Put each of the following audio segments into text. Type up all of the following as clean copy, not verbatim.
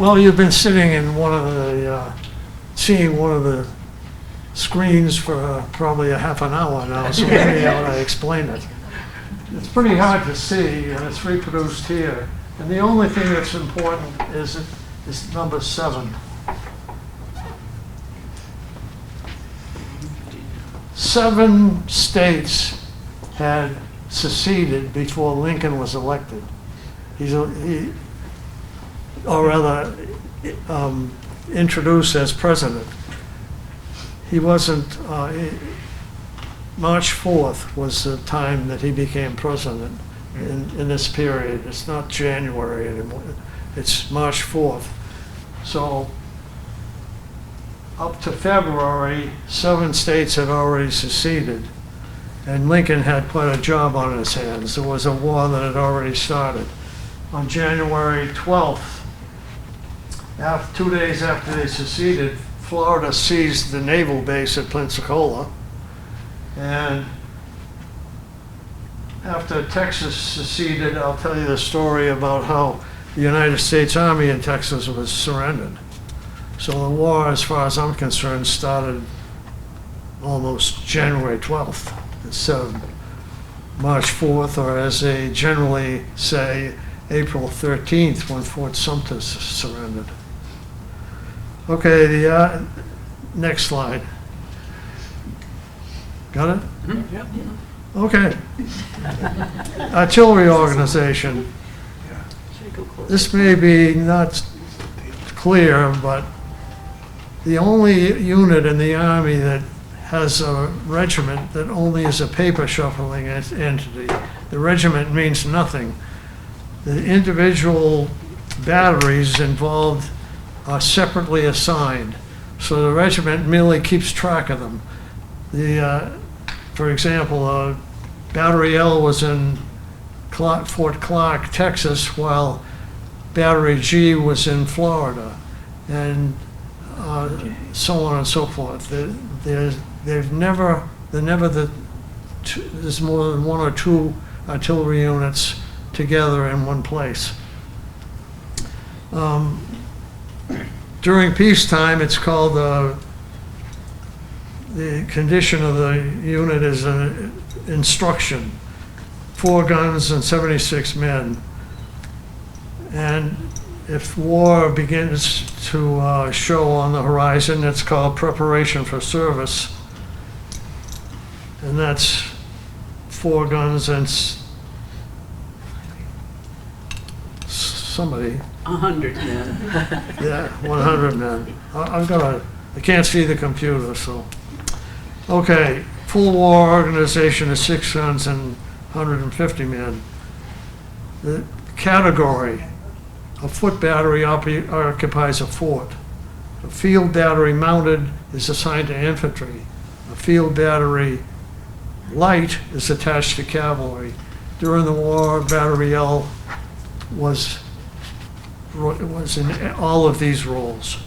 Well, you've been sitting in one of the, seeing one of the screens for probably a half an hour now, so maybe I ought to explain it. It's pretty hard to see, and it's reproduced here. And the only thing that's important is number 7. 7 states had seceded before Lincoln was elected. Introduced as president. He wasn't, March 4th was the time that he became president in this period. It's not January anymore, it's March 4th. So up to February, 7 states had already seceded, and Lincoln had quite a job on his hands. There was a war that had already started. On January 12th, 2 days after they seceded, Florida seized the naval base at Pensacola, and after Texas seceded, I'll tell you the story about how the United States Army in Texas was surrendered. So the war, as far as I'm concerned, started almost January 12th instead of March 4th, or as they generally say, April 13th, when Fort Sumter surrendered. Okay, the next slide. Got it? Mm-hmm. Yep. Okay. Artillery organization. This may be not clear, but the only unit in the Army that has a regiment that only is a paper shuffling entity. The regiment means nothing. The individual batteries involved are separately assigned, so the regiment merely keeps track of them. For example, Battery L was in Fort Clark, Texas, while Battery G was in Florida, and so on and so forth. There's more than 1 or 2 artillery units together in one place. During peacetime, it's called the condition of the unit is an instruction, 4 guns and 76 men. And if war begins to show on the horizon, it's called preparation for service. And that's 4 guns and somebody. 100 men. Yeah, 100 men. I can't see the computer, so. Okay, full war organization is 6 guns and 150 men. The category, a foot battery occupies a fort. A field battery mounted is assigned to infantry. A field battery light is attached to cavalry. During the war, Battery L was in all of these roles.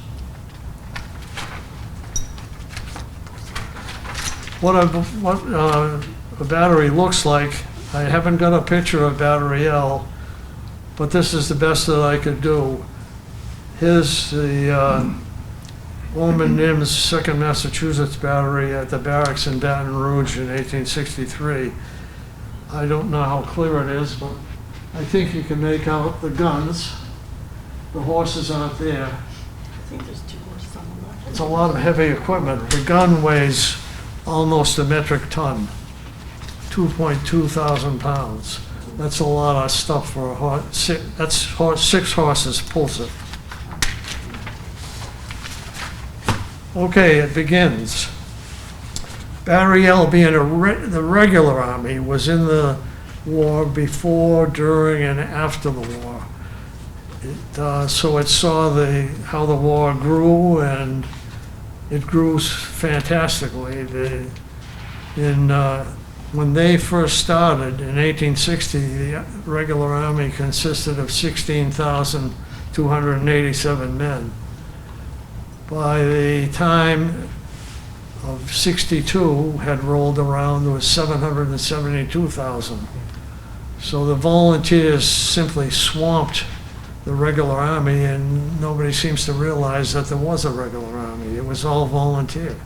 What a battery looks like, I haven't got a picture of Battery L, but this is the best that I could do. Here's the Woolman Nims 2nd Massachusetts Battery at the barracks in Baton Rouge in 1863. I don't know how clear it is, but I think you can make out the guns. The horses aren't there. I think there's 2 horses on the left. It's a lot of heavy equipment. The gun weighs almost a metric ton, 2.2 thousand pounds. That's a lot of stuff for a horse. 6 horses pulls it. Okay, it begins. Battery L, being the regular army, was in the war before, during, and after the war. So it saw how the war grew, and it grew fantastically. When they first started in 1860, the regular army consisted of 16,287 men. By the time of 62 had rolled around, there was 772,000. So the volunteers simply swamped the regular army, and nobody seems to realize that there was a regular army. It was all volunteer.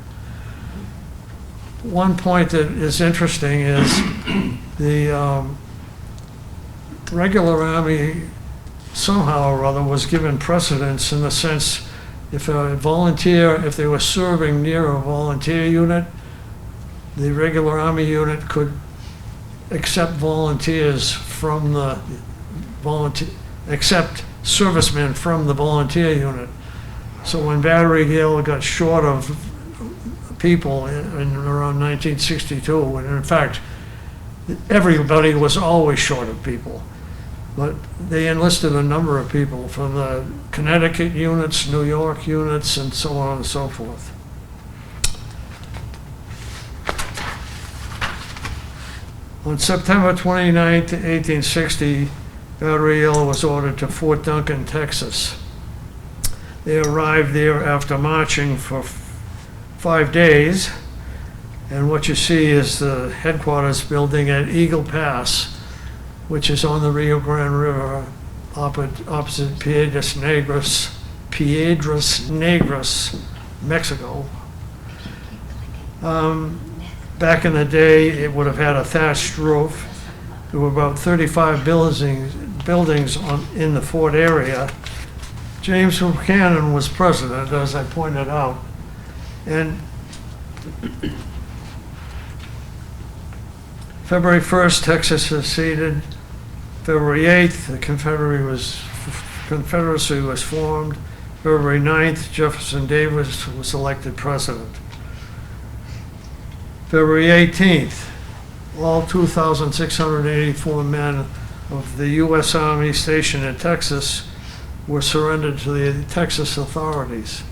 One point that is interesting is the regular army somehow or other was given precedence in the sense if they were serving near a volunteer unit, the regular army unit could accept volunteers from the accept servicemen from the volunteer unit. So when Battery Hill got short of people in around 1962, and in fact, everybody was always short of people, but they enlisted a number of people from the Connecticut units, New York units, and so on and so forth. On September 29th, 1860, Battery Hill was ordered to Fort Duncan, Texas. They arrived there after marching for 5 days, and what you see is the headquarters building at Eagle Pass, which is on the Rio Grande River opposite Piedras Negras, Mexico. Back in the day, it would have had a thatched roof. There were about 35 buildings in the fort area. James Buchanan was president, as I pointed out. And February 1st, Texas seceded. February 8th, the Confederacy was formed. February 9th, Jefferson Davis was elected president. February 18th, all 2,684 men of the U.S. Army stationed in Texas were surrendered to the Texas authorities.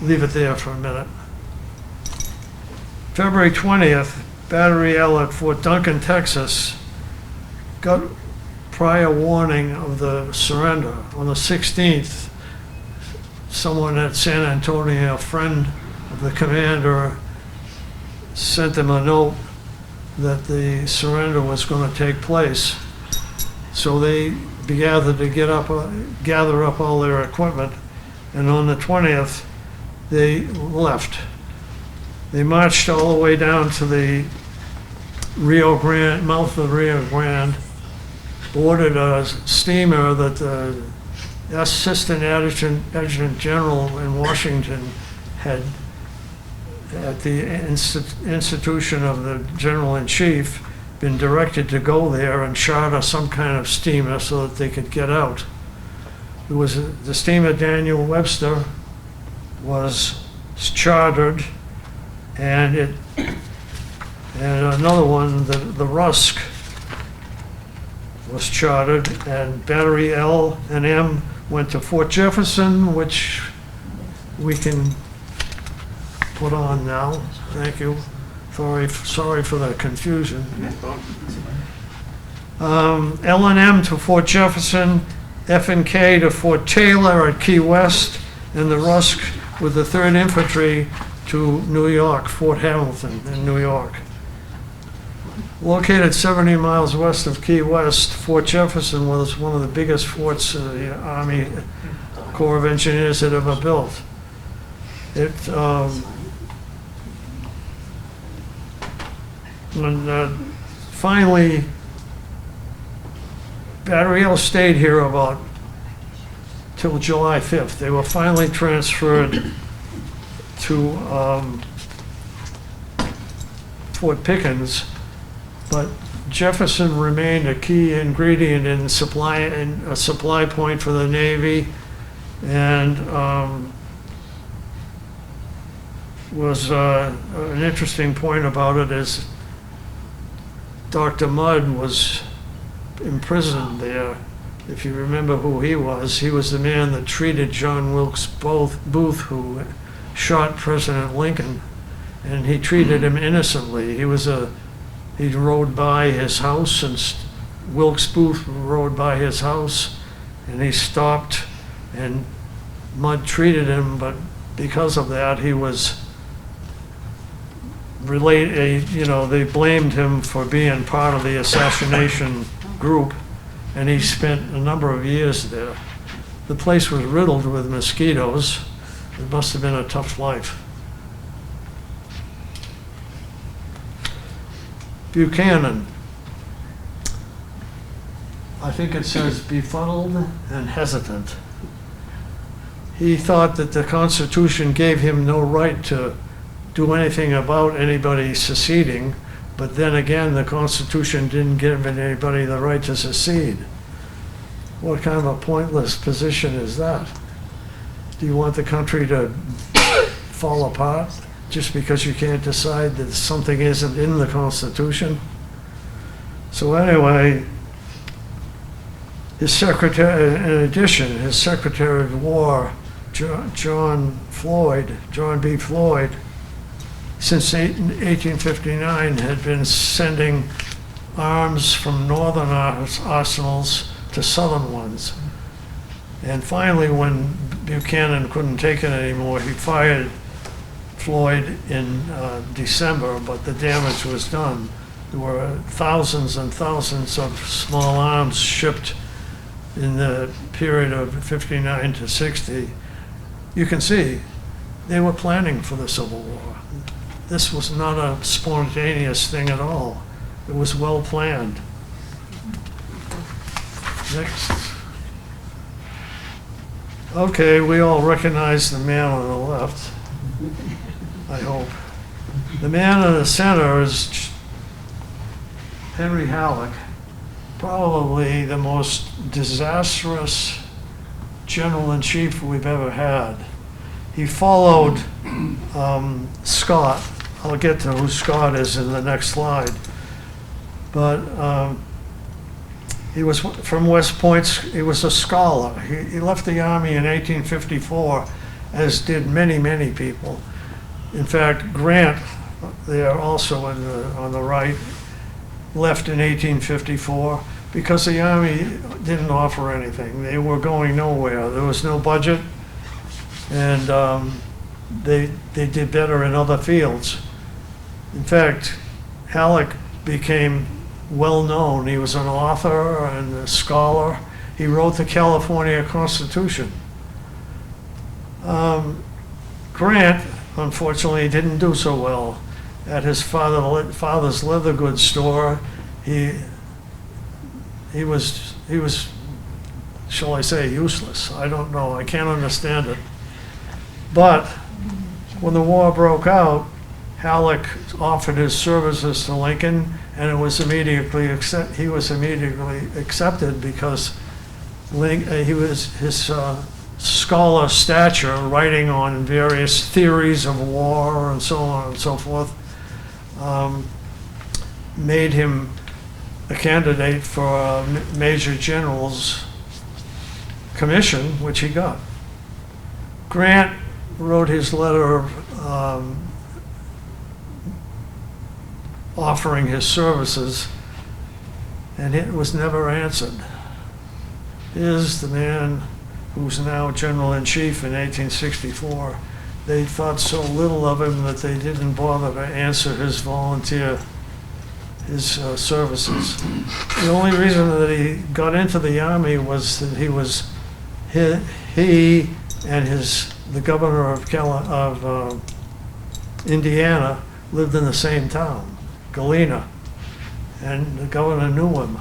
Leave it there for a minute. February 20th, Battery Hill at Fort Duncan, Texas, got prior warning of the surrender. On the 16th, someone at San Antonio, a friend of the commander, sent them a note that the surrender was going to take place. So they gathered to gather up all their equipment, and on the 20th, they left. They marched all the way down to the Rio Grande, mouth of the Rio Grande, boarded a steamer that the Assistant Adjutant General in Washington had, at the institution of the General-in-Chief, been directed to go there and charter some kind of steamer so that they could get out. It was the steamer Daniel Webster was chartered, and another one, the Rusk, was chartered, and Battery L and M went to Fort Jefferson, which we can put on now. Thank you. Sorry for the confusion. L and M to Fort Jefferson, F and K to Fort Taylor at Key West, and the Rusk with the 3rd Infantry to New York, Fort Hamilton in New York. Located 70 miles west of Key West, Fort Jefferson was one of the biggest forts the Army Corps of Engineers had ever built. It finally, Battery Hill stayed here about till July 5th. They were finally transferred to Fort Pickens, but Jefferson remained a key ingredient in a supply point for the Navy, and was an interesting point about it is Dr. Mudd was imprisoned there. If you remember who he was the man that treated John Wilkes Booth, who shot President Lincoln, and he treated him innocently. He rode by his house, and Wilkes Booth rode by his house, and he stopped, and Mudd treated him, but because of that, he was they blamed him for being part of the assassination group, and he spent a number of years there. The place was riddled with mosquitoes. It must have been a tough life. Buchanan. I think it says befuddled and hesitant. He thought that the Constitution gave him no right to do anything about anybody seceding, but then again, the Constitution didn't give anybody the right to secede. What kind of a pointless position is that? Do you want the country to fall apart just because you can't decide that something isn't in the Constitution? So anyway, his secretary, in addition, his Secretary of War, John B. Floyd, since 1859 had been sending arms from northern arsenals to southern ones. And finally, when Buchanan couldn't take it anymore, he fired Floyd in December, but the damage was done. There were thousands and thousands of small arms shipped in the period of 59 to 60. You can see they were planning for the Civil War. This was not a spontaneous thing at all. It was well planned. Next. Okay, we all recognize the man on the left, I hope. The man in the center is Henry Halleck, probably the most disastrous general-in-chief we've ever had. He followed Scott. I'll get to who Scott is in the next slide. But he was from West Point. He was a scholar. He left the Army in 1854, as did many, many people. In fact, Grant, there also on the right, left in 1854 because the Army didn't offer anything. They were going nowhere. There was no budget, and they did better in other fields. In fact, Halleck became well known. He was an author and a scholar. He wrote the California Constitution. Grant, unfortunately, didn't do so well. At his father's leather goods store, he was, shall I say, useless. I don't know. I can't understand it. But when the war broke out, Halleck offered his services to Lincoln, and he was immediately accepted because his scholar stature, writing on various theories of war and so on and so forth, made him a candidate for a major general's commission, which he got. Grant wrote his letter offering his services, and it was never answered. Here's the man who's now General-in-Chief in 1864. They thought so little of him that they didn't bother to answer his services. The only reason that he got into the Army was that he and the governor of Indiana lived in the same town, Galena, and the governor knew him.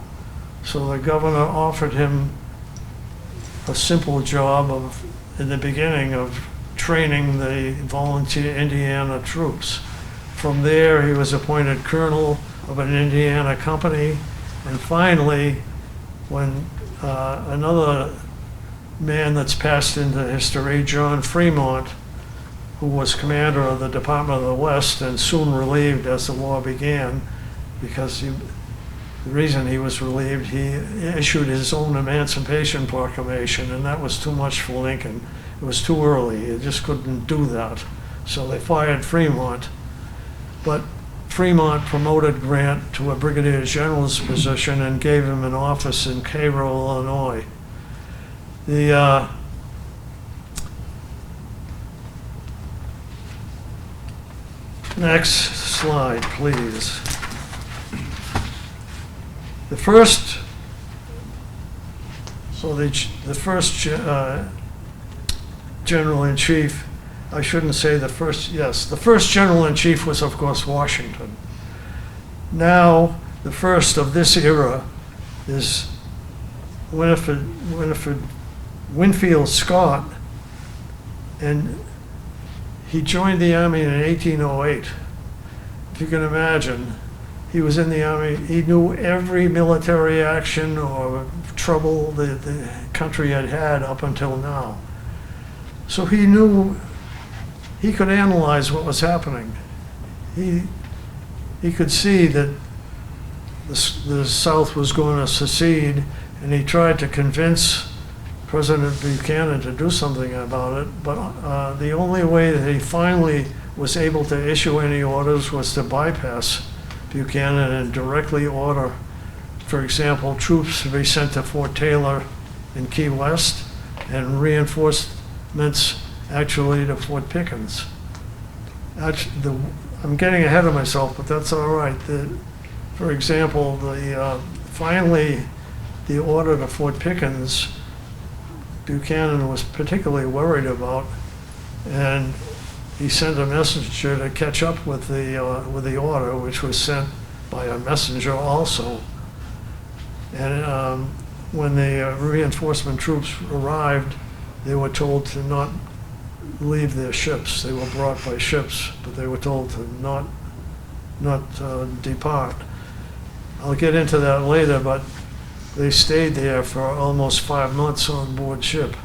So the governor offered him a simple job in the beginning of training the volunteer Indiana troops. From there, he was appointed colonel of an Indiana company, and finally, when another man that's passed into history, John Fremont, who was commander of the Department of the West and soon relieved as the war began, because the reason he was relieved, he issued his own Emancipation Proclamation, and that was too much for Lincoln. It was too early. He just couldn't do that. So they fired Fremont. But Fremont promoted Grant to a brigadier general's position and gave him an office in Cairo, Illinois. The next slide, please. The first So the first general-in-chief, I shouldn't say the first, yes, the first general-in-chief was, of course, Washington. Now, the first of this era is Winfield Scott, and he joined the Army in 1808. If you can imagine, he was in the Army, he knew every military action or trouble the country had had up until now. So he knew, he could analyze what was happening. He could see that the South was going to secede, and he tried to convince President Buchanan to do something about it, but the only way that he finally was able to issue any orders was to bypass Buchanan and directly order, for example, troops to be sent to Fort Taylor in Key West and reinforcements actually to Fort Pickens. I'm getting ahead of myself, but that's all right. For example, finally the order to Fort Pickens, Buchanan was particularly worried about, and he sent a messenger to catch up with the order, which was sent by a messenger also. And when the reinforcement troops arrived, they were told to not leave their ships. They were brought by ships, but they were told to not depart. I'll get into that later, but they stayed there for almost 5 months on board ship.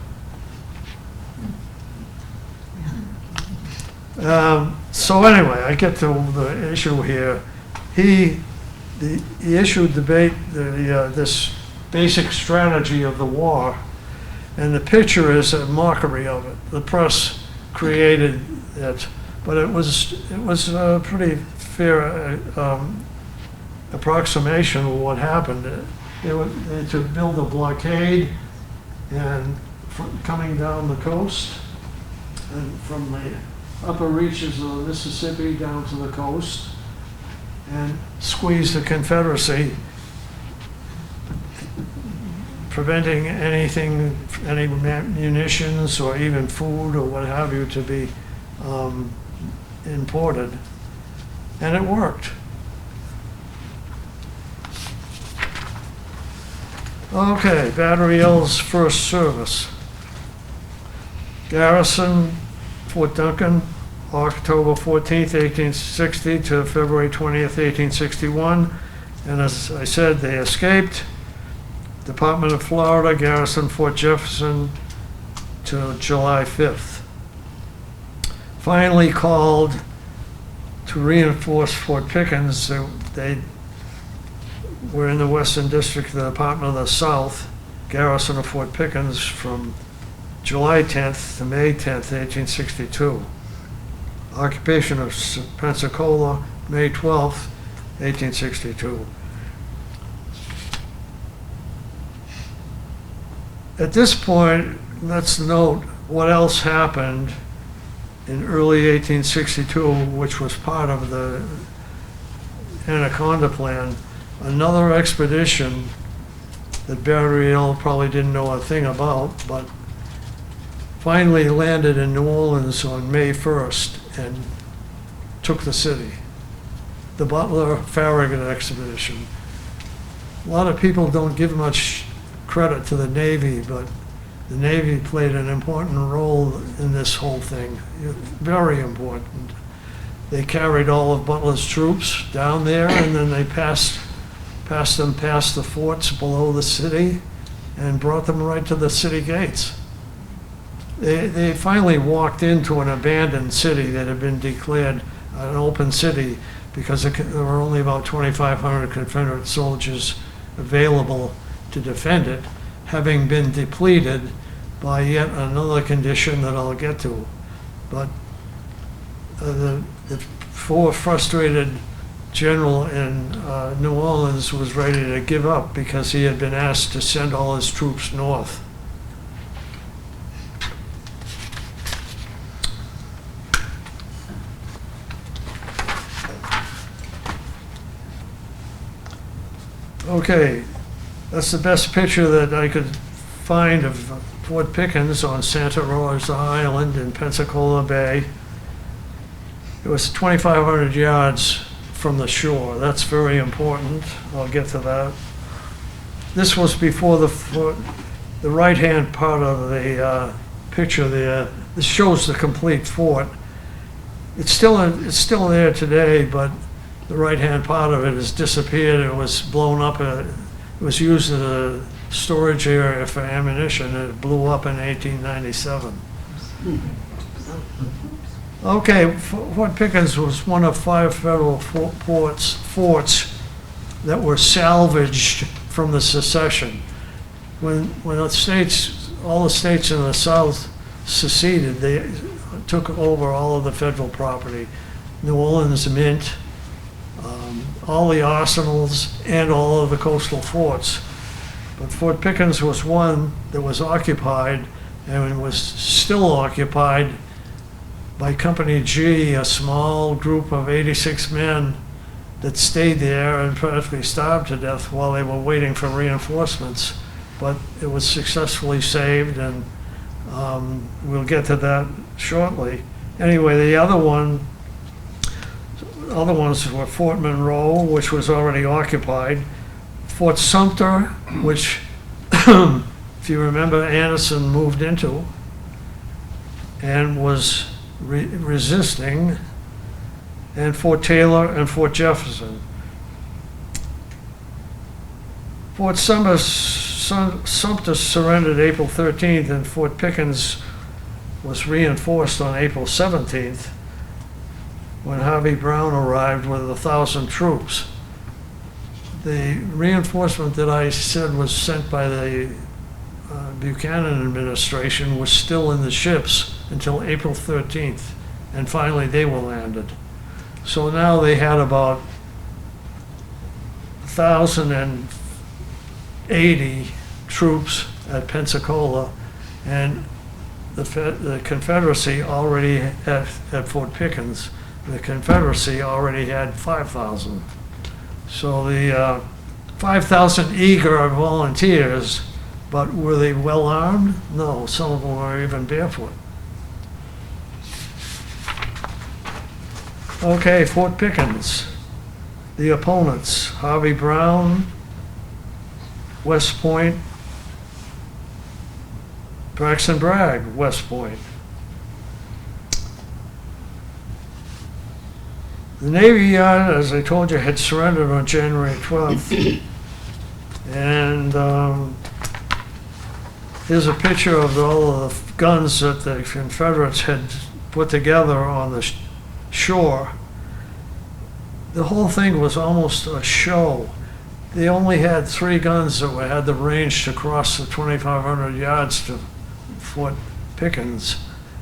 So anyway, I get to the issue here. He issued this basic strategy of the war, and the picture is a mockery of it. The press created it, but it was a pretty fair approximation of what happened. They to build a blockade and coming down the coast, and from the upper reaches of the Mississippi down to the coast, and squeeze the Confederacy, preventing anything, any munitions or even food or what have you to be imported. And it worked. Okay, Battery L's first service. Garrison, Fort Duncan, October 14th, 1860 to February 20th, 1861. And as I said, they escaped. Department of Florida, Garrison, Fort Jefferson to July 5th. Finally called to reinforce Fort Pickens. They were in the Western District of the Department of the South, Garrison of Fort Pickens from July 10th to May 10th, 1862. Occupation of Pensacola, May 12th, 1862. At this point, let's note what else happened in early 1862, which was part of the Anaconda Plan. Another expedition that Battery L probably didn't know a thing about, but finally landed in New Orleans on May 1st and took the city. The Butler-Farragut expedition. A lot of people don't give much credit to the Navy, but the Navy played an important role in this whole thing, very important. They carried all of Butler's troops down there, and then they passed them past the forts below the city and brought them right to the city gates. They finally walked into an abandoned city that had been declared an open city because there were only about 2,500 Confederate soldiers available to defend it, having been depleted by yet another condition that I'll get to. But the frustrated general in New Orleans was ready to give up because he had been asked to send all his troops north. Okay, that's the best picture that I could find of Fort Pickens on Santa Rosa Island in Pensacola Bay. It was 2,500 yards from the shore. That's very important. I'll get to that. This was before the right-hand part of the picture there. This shows the complete fort. It's still there today, but the right-hand part of it has disappeared. It was blown up. It was used as a storage area for ammunition. It blew up in 1897. Okay, Fort Pickens was one of 5 federal forts that were salvaged from the secession. When all the states in the South seceded, they took over all of the federal property. New Orleans Mint, all the arsenals, and all of the coastal forts. But Fort Pickens was one that was occupied, and was still occupied by Company G, a small group of 86 men that stayed there and practically starved to death while they were waiting for reinforcements. But it was successfully saved, and we'll get to that shortly. Anyway, the other ones were Fort Monroe, which was already occupied, Fort Sumter, which, if you remember, Anderson moved into and was resisting, and Fort Taylor and Fort Jefferson. Fort Sumter surrendered April 13th, and Fort Pickens was reinforced on April 17th when Harvey Brown arrived with 1,000 troops. The reinforcement that I said was sent by the Buchanan administration was still in the ships until April 13th, and finally they were landed. So now they had about 1,080 troops at Pensacola, and the Confederacy already at Fort Pickens, the Confederacy already had 5,000. So the 5,000 eager volunteers, but were they well armed? No, some of them were even barefoot. Okay, Fort Pickens. The opponents: Harvey Brown, West Point, Braxton Bragg, West Point. The Navy Yard, as I told you, had surrendered on January 12th. And here's a picture of all of the guns that the Confederates had put together on the shore. The whole thing was almost a show. They only had 3 guns that had the range to cross the 2,500 yards to Fort Pickens.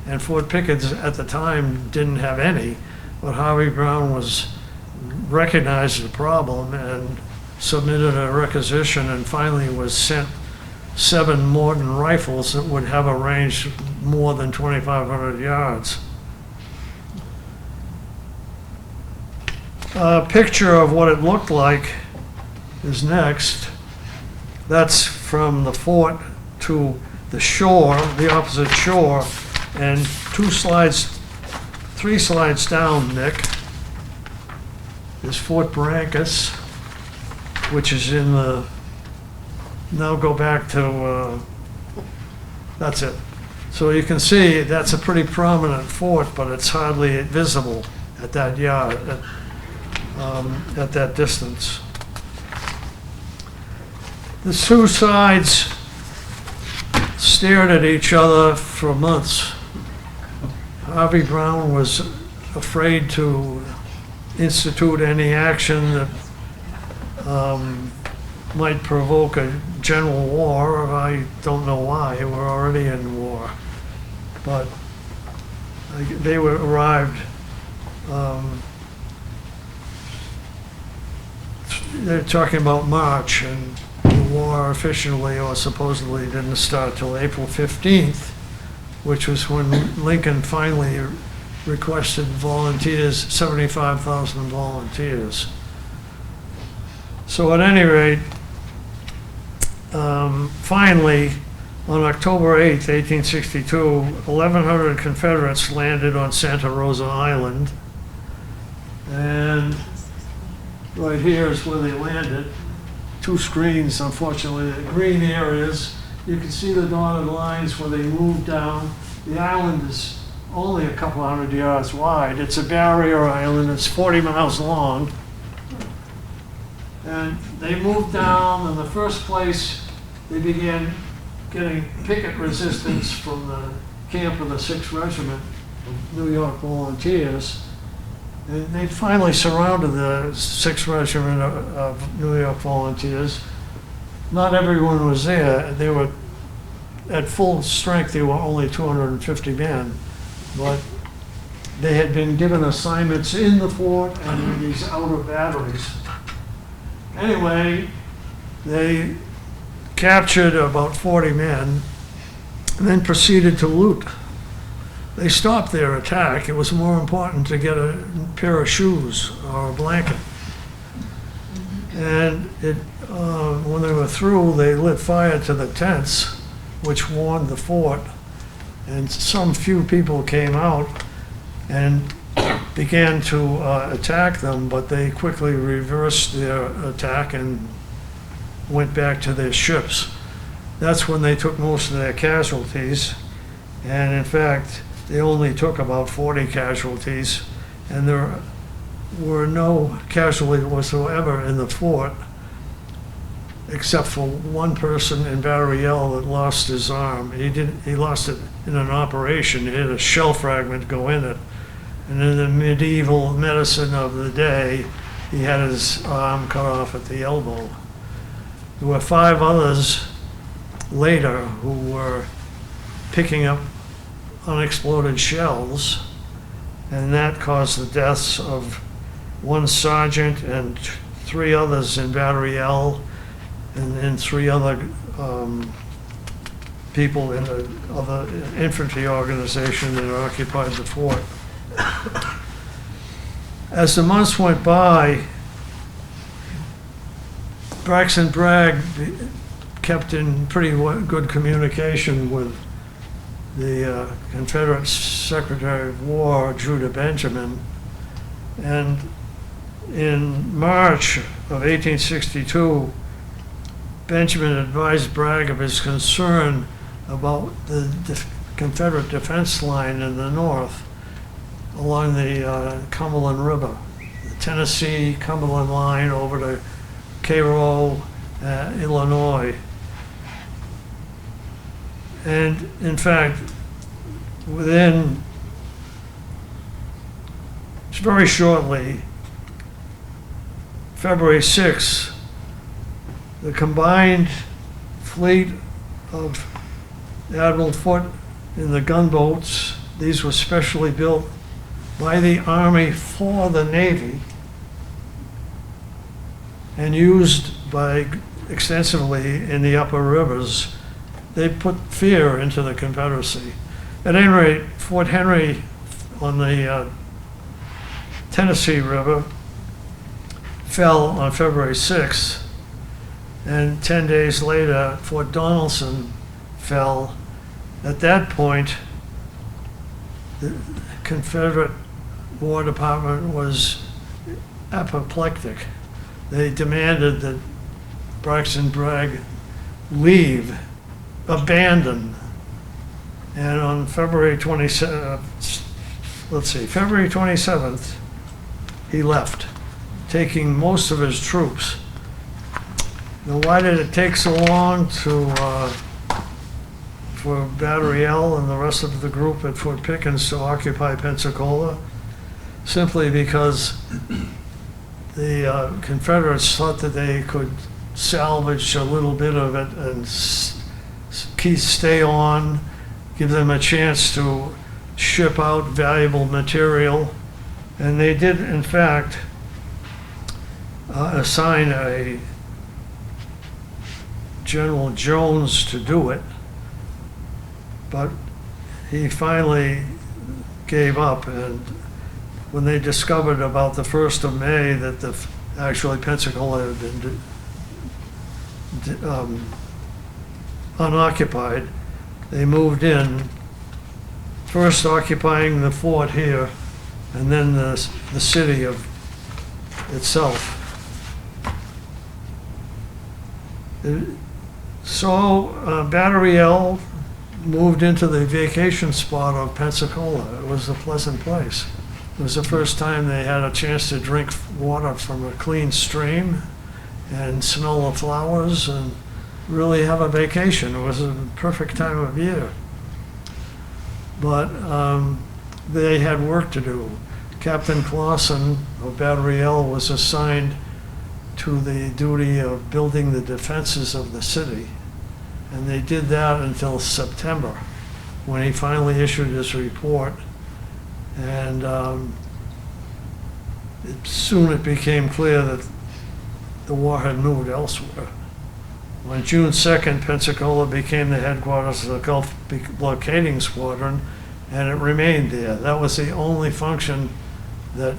And Fort Pickens at the time didn't have any. But Harvey Brown recognized the problem and submitted a requisition, and finally was sent 7 Morton rifles that would have a range more than 2,500 yards. A picture of what it looked like is next. That's from the fort to the shore, the opposite shore, and 3 slides down, Nick, is Fort Barrancas, which is in the, now go back to, that's it. So you can see that's a pretty prominent fort, but it's hardly visible at that yard, at that distance. The 2 sides stared at each other for months. Harvey Brown was afraid to institute any action that might provoke a general war. I don't know why. We're already in war. But they arrived. They're talking about March, and the war officially or supposedly didn't start till April 15th, which was when Lincoln finally requested volunteers, 75,000 volunteers. So at any rate, finally, On October 8th, 1862, 1,100 Confederates landed on Santa Rosa Island. And right here is where they landed. Two screens, unfortunately, the green areas. You can see the dotted lines where they moved down. The island is only a couple hundred yards wide. It's a barrier island. It's 40 miles long. And they moved down. In the first place, they began getting picket resistance from the camp of the 6th Regiment of New York Volunteers. And they finally surrounded the 6th Regiment of New York Volunteers. Not everyone was there. They were at full strength. They were only 250 men, but they had been given assignments in the fort and in these outer batteries. Anyway, they captured about 40 men and then proceeded to loot. They stopped their attack. It was more important to get a pair of shoes or a blanket. And when they were through, they lit fire to the tents, which warned the fort. And some few people came out and began to attack them, but they quickly reversed their attack and went back to their ships. That's when they took most of their casualties. And in fact, they only took about 40 casualties, and there were no casualties whatsoever in the fort, except for one person in Battery L that lost his arm. He lost it in an operation. He had a shell fragment go in it. And in the medieval medicine of the day, he had his arm cut off at the elbow. There were 5 others later who were picking up unexploded shells, and that caused the deaths of one sergeant and 3 others in Battery L, and 3 other people in the other infantry organization that occupied the fort. As the months went by, Braxton Bragg kept in pretty good communication with the Confederate Secretary of War, Judah Benjamin. And in March of 1862, Benjamin advised Bragg of his concern about the Confederate defense line in the north along the Cumberland River, the Tennessee-Cumberland line over to Cairo, Illinois. And in fact, within very shortly, February 6th, the combined fleet of Admiral Foote in the gunboats, these were specially built by the Army for the Navy and used extensively in the upper rivers. They put fear into the Confederacy. At any rate, Fort Henry on the Tennessee River fell on February 6th, and 10 days later, Fort Donelson fell. At that point, the Confederate War Department was apoplectic. They demanded that Braxton Bragg leave, abandon. And on February 27th, he left, taking most of his troops. Now, why did it take so long for Battery L and the rest of the group at Fort Pickens to occupy Pensacola? Simply because the Confederates thought that they could salvage a little bit of it and stay on, give them a chance to ship out valuable material. And they did, in fact, assign a General Jones to do it, but he finally gave up. And when they discovered about the 1st of May that actually Pensacola had been unoccupied, they moved in, first occupying the fort here, and then the city of itself. So Battery L moved into the vacation spot of Pensacola. It was a pleasant place. It was the first time they had a chance to drink water from a clean stream and smell the flowers and really have a vacation. It was a perfect time of year. But they had work to do. Captain Clausen of Battery L was assigned to the duty of building the defenses of the city. And they did that until September, when he finally issued his report. And soon it became clear that the war had moved elsewhere. On June 2nd, Pensacola became the headquarters of the Gulf Blockading Squadron, and it remained there. That was the only function that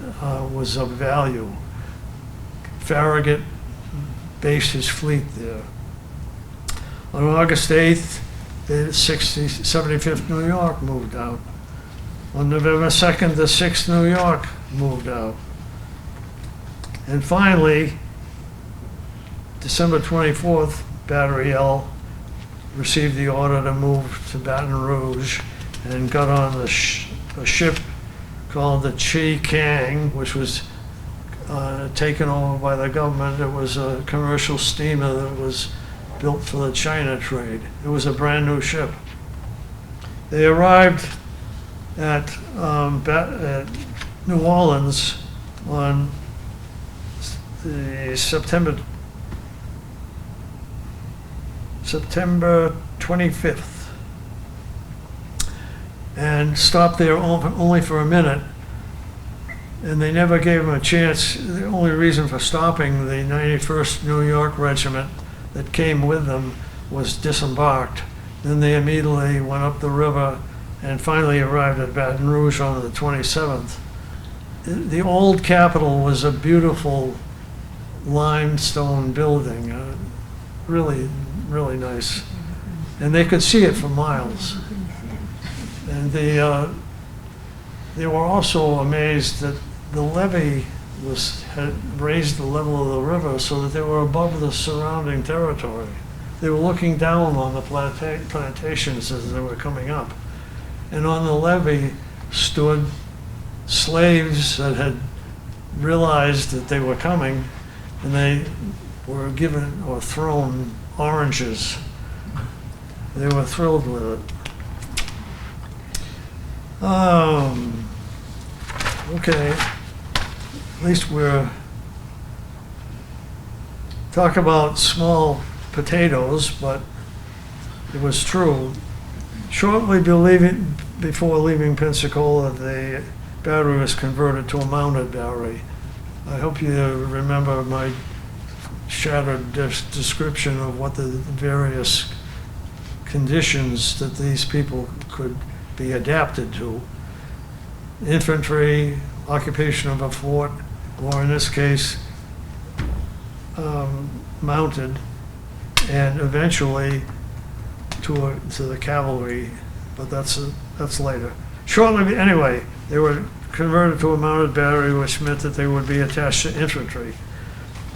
was of value. Farragut based his fleet there. On August 8th, the 75th New York moved out. On November 2nd, the 6th New York moved out. And finally, December 24th, Battery L received the order to move to Baton Rouge and got on a ship called the Chi Kang, which was taken over by the government. It was a commercial steamer that was built for the China trade. It was a brand new ship. They arrived at New Orleans on the September 25th and stopped there only for a minute. And they never gave him a chance. The only reason for stopping the 91st New York Regiment that came with them was disembarked. Then they immediately went up the river and finally arrived at Baton Rouge on the 27th. The old Capitol was a beautiful limestone building, really, really nice. And they could see it for miles. And they were also amazed that the levee had raised the level of the river so that they were above the surrounding territory. They were looking down on the plantations as they were coming up. And on the levee stood slaves that had realized that they were coming, and they were given or thrown oranges. They were thrilled with it. Okay, at least we're talk about small potatoes, but it was true. Shortly before leaving Pensacola, the battery was converted to a mounted battery. I hope you remember my shattered description of what the various conditions that these people could be adapted to. Infantry, occupation of a fort, or in this case, mounted, and eventually to the cavalry, but that's later. Shortly, anyway, they were converted to a mounted battery, which meant that they would be attached to infantry.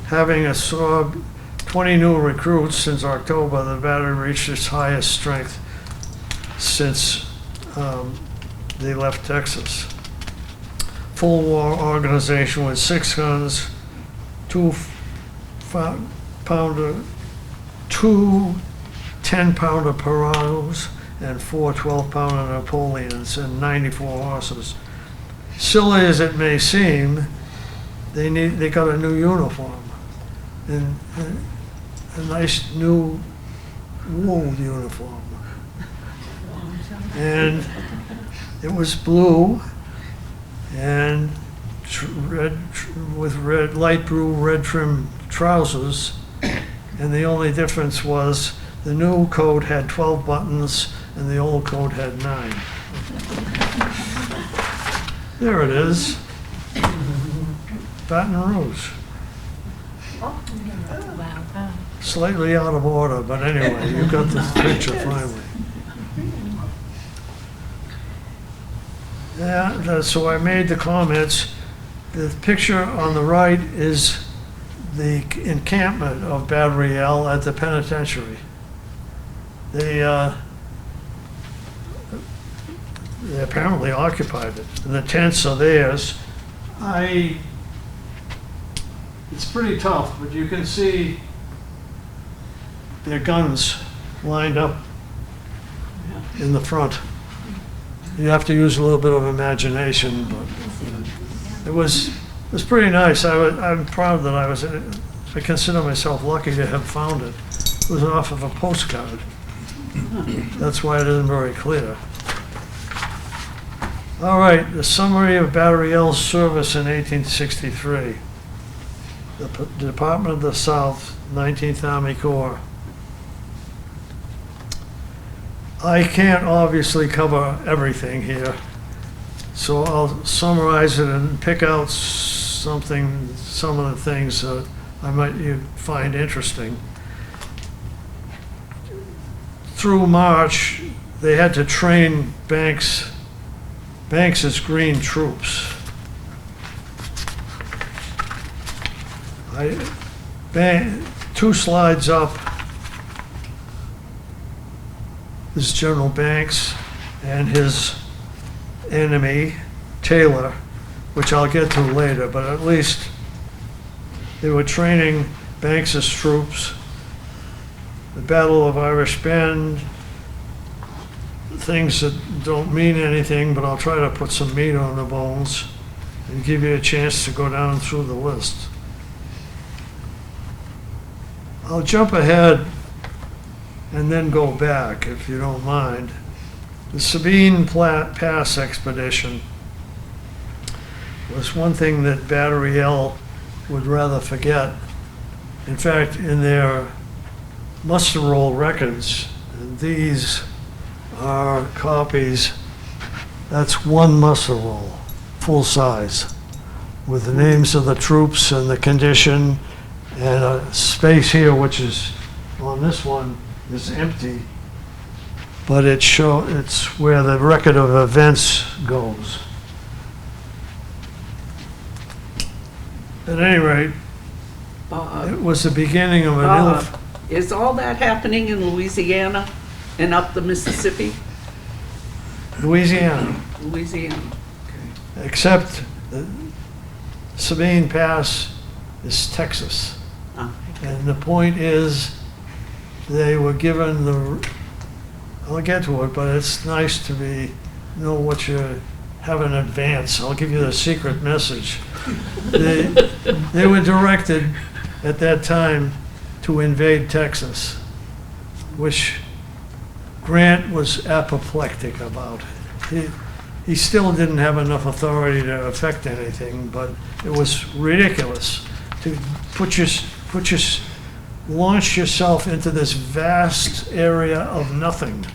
Having absorbed 20 new recruits since October, the battery reached its highest strength since they left Texas. Full war organization with 6 guns, 2 10-pounder Perraults, and 4 12-pounder Napoleons, and 94 horses. Silly as it may seem, they got a new uniform, and a nice new wool uniform. And it was blue and red with light blue red trim trousers, and the only difference was the new coat had 12 buttons and the old coat had 9. There it is. Baton Rouge. Slightly out of order, but anyway, you got the picture finally. Yeah, so I made the comments. The picture on the right is the encampment of Battery L at the penitentiary. They apparently occupied it. And the tents are theirs. It's pretty tough, but you can see their guns lined up in the front. You have to use a little bit of imagination, but it was pretty nice. I'm proud that I consider myself lucky to have found it. It was off of a postcard. That's why it isn't very clear. All right, the summary of Battery L's service in 1863. The Department of the South, 19th Army Corps. I can't obviously cover everything here, so I'll summarize it and pick out some of the things that you find interesting. Through March, they had to train Banks's green troops. Two slides up is General Banks and his enemy, Taylor, which I'll get to later, but at least they were training Banks's troops. The Battle of Irish Bend, things that don't mean anything, but I'll try to put some meat on the bones and give you a chance to go down through the list. I'll jump ahead and then go back, if you don't mind. The Sabine Pass expedition was one thing that Battery L would rather forget. In fact, in their muster roll records, and these are copies, that's one muster roll, full size, with the names of the troops and the condition, and a space here, which is on this one, is empty, but it's where the record of events goes. At any rate, it was the beginning of an Is all that happening in Louisiana and up the Mississippi? Louisiana, Louisiana. except the Sabine Pass is Texas. Oh. And the point is, they were given I'll get to it, but it's nice to know what you have in advance. I'll give you the secret message. They were directed at that time to invade Texas, which Grant was apoplectic about. He still didn't have enough authority to affect anything, but it was ridiculous to launch yourself into this vast area of nothing.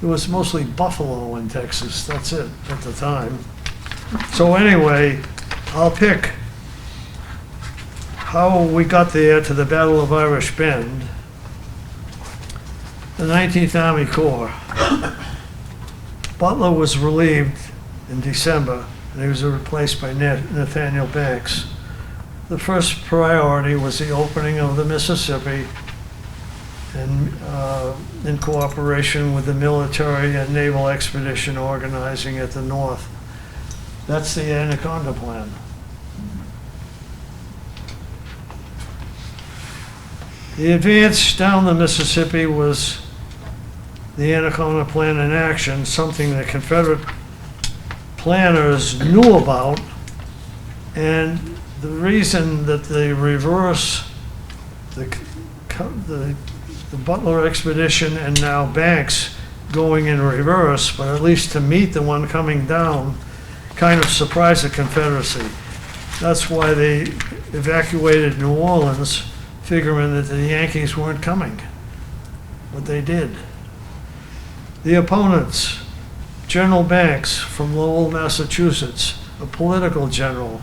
It was mostly buffalo in Texas, that's it at the time. So anyway, I'll pick how we got there to the Battle of Irish Bend. The 19th Army Corps. Butler was relieved in December, and he was replaced by Nathaniel Banks. The first priority was the opening of the Mississippi, and in cooperation with the military and naval expedition organizing at the north. That's the Anaconda Plan. The advance down the Mississippi was the Anaconda Plan in action, something that Confederate planners knew about, and the reason that they reverse the Butler expedition and now Banks going in reverse, but at least to meet the one coming down, kind of surprised the Confederacy. That's why they evacuated New Orleans, figuring that the Yankees weren't coming, but they did. The opponents, General Banks from Lowell, Massachusetts, a political general.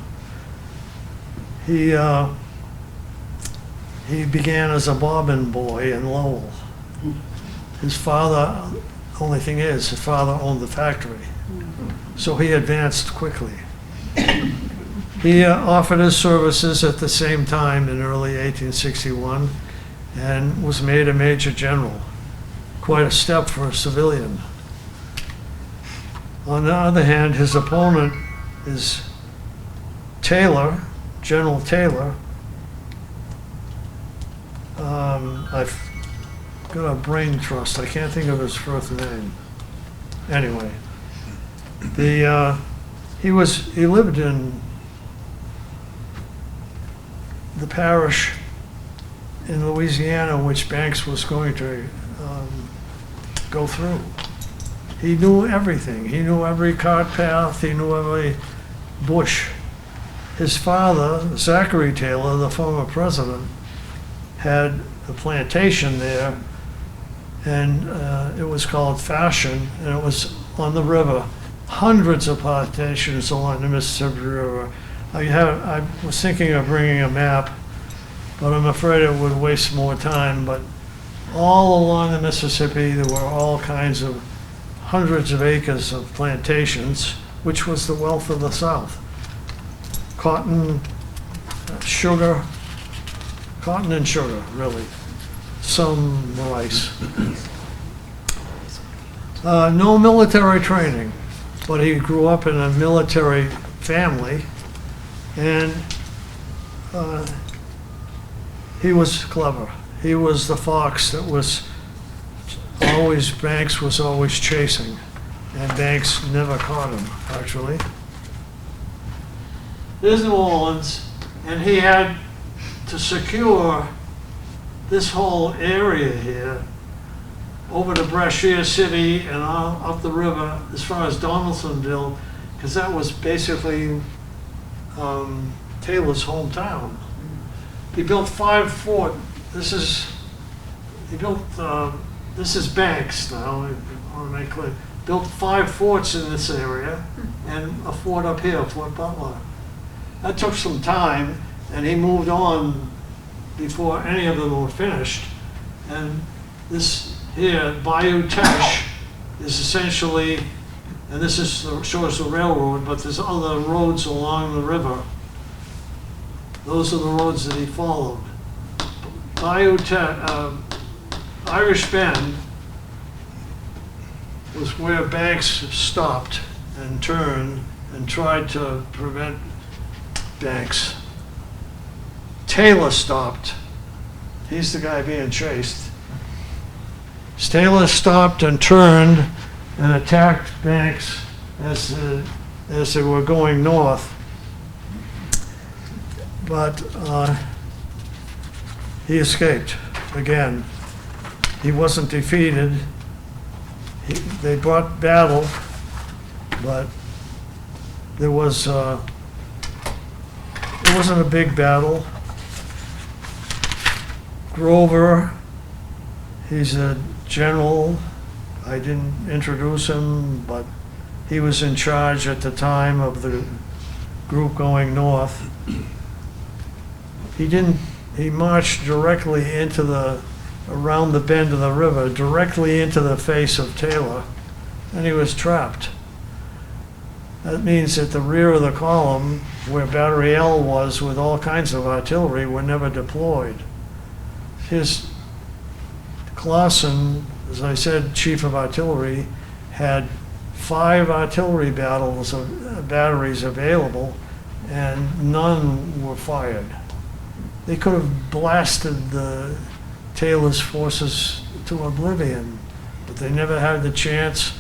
He began as a bobbin boy in Lowell. His father, only thing is, his father owned the factory. So he advanced quickly. He offered his services at the same time in early 1861 and was made a major general. Quite a step for a civilian. On the other hand, his opponent is Taylor, General Taylor. I've got a brain trust. I can't think of his first name. Anyway, he lived in the parish in Louisiana which Banks was going to go through. He knew everything. He knew every cart path. He knew every bush. His father, Zachary Taylor, the former president, had a plantation there, and it was called Fashion, and it was on the river. Hundreds of plantations along the Mississippi River. I was thinking of bringing a map, but I'm afraid it would waste more time. But all along the Mississippi, there were all kinds of hundreds of acres of plantations, which was the wealth of the South. Cotton, sugar, cotton and sugar, really. Some rice. No military training, but he grew up in a military family, and he was clever. He was the fox that was always, Banks was always chasing, and Banks never caught him, actually. There's New Orleans, and he had to secure this whole area here over to Brashear City and up the river as far as Donaldsonville, because that was basically Taylor's hometown. He built 5 forts. This is Banks now, I want to make clear. Built 5 forts in this area and a fort up here, Fort Butler. That took some time, and he moved on before any of them were finished. And this here, Bayou Teche, is essentially, and this is shows the railroad, but there's other roads along the river. Those are the roads that he followed. Bayou Teche, Irish Bend was where Banks stopped and turned and tried to prevent Banks. Taylor stopped. He's the guy being chased. Taylor stopped and turned and attacked Banks as they were going north. But he escaped again. He wasn't defeated. They brought battle, but there was it wasn't a big battle. Grover, he's a general. I didn't introduce him, but he was in charge at the time of the group going north. He marched directly around the bend of the river, directly into the face of Taylor, and he was trapped. That means that the rear of the column, where Battery L was with all kinds of artillery, were never deployed. His Clausen, as I said, chief of artillery, had 5 artillery batteries available, and none were fired. They could have blasted Taylor's forces to oblivion, but they never had the chance,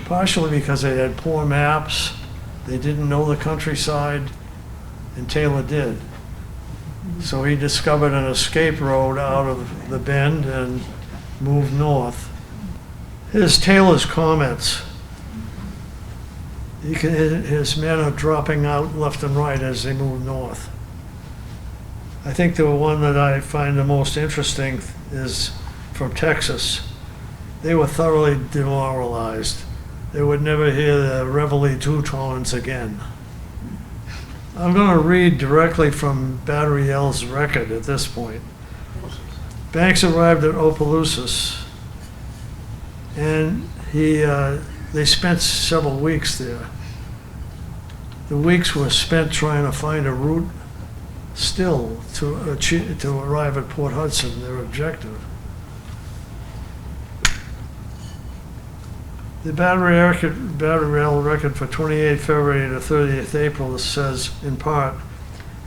partially because they had poor maps, they didn't know the countryside, and Taylor did. So he discovered an escape road out of the bend and moved north. Here's Taylor's comments. His men are dropping out left and right as they move north. I think the one that I find the most interesting is from Texas. They were thoroughly demoralized. They would never hear the Reveille two-tones again. I'm going to read directly from Battery L's record at this point. Banks arrived at Opelousas, and he they spent several weeks there. The weeks were spent trying to find a route still to arrive at Port Hudson, their objective. The battery rail record for 28 February to 30th April says, in part,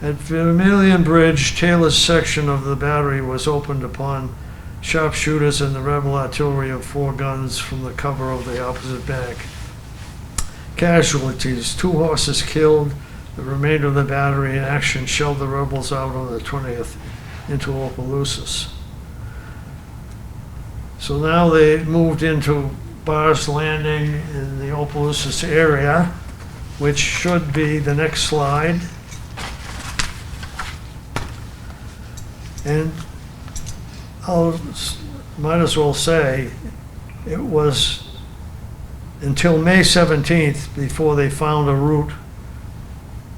at Vermilion Bridge, Taylor's section of the battery was opened upon sharpshooters and the rebel artillery of 4 guns from the cover of the opposite bank. Casualties, 2 horses killed, the remainder of the battery in action shelled the rebels out on the 20th into Opelousas. So now they moved into Barr's Landing in the Opelousas area, which should be the next slide. And might as well say it was until May 17th before they found a route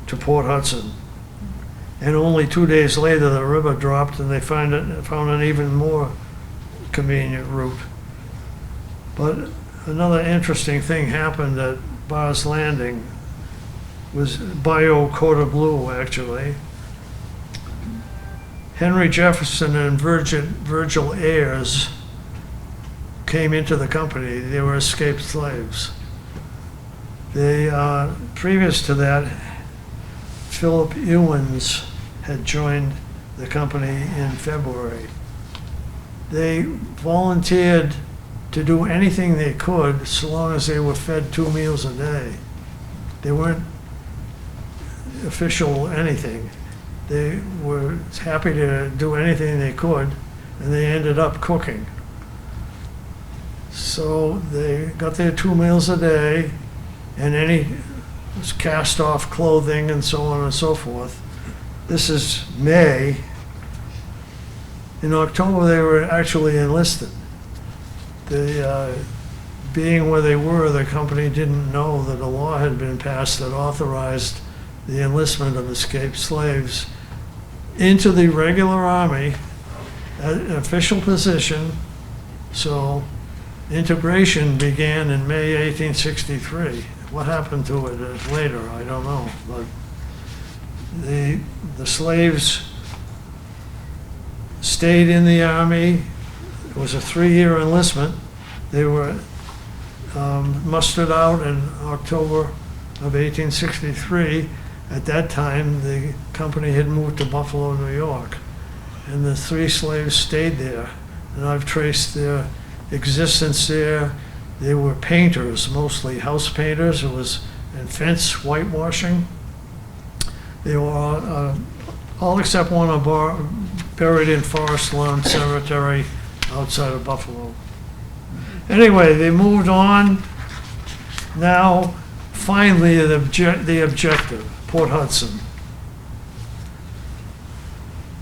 to Port Hudson. And only 2 days later, the river dropped and they found an even more convenient route. But another interesting thing happened at Barr's Landing was Bayou Côte Bleue, actually. Henry Jefferson and Virgil Ayres came into the company. They were escaped slaves. They, previous to that, Philip Ewins had joined the company in February. They volunteered to do anything they could so long as they were fed 2 meals a day. They weren't official anything. They were happy to do anything they could, and they ended up cooking. So they got their 2 meals a day, and any cast-off clothing and so on and so forth. This is May. In October, they were actually enlisted. Being where they were, the company didn't know that a law had been passed that authorized the enlistment of escaped slaves into the regular army at an official position. So integration began in May 1863. What happened to it later, I don't know. But the slaves stayed in the army. It was a 3-year enlistment. They were mustered out in October of 1863. At that time, the company had moved to Buffalo, New York, and the 3 slaves stayed there. And I've traced their existence there. They were painters, mostly house painters. It was and fence whitewashing. They were all except one are buried in Forest Lawn Cemetery outside of Buffalo. Anyway, they moved on. Now, finally, the objective, Port Hudson.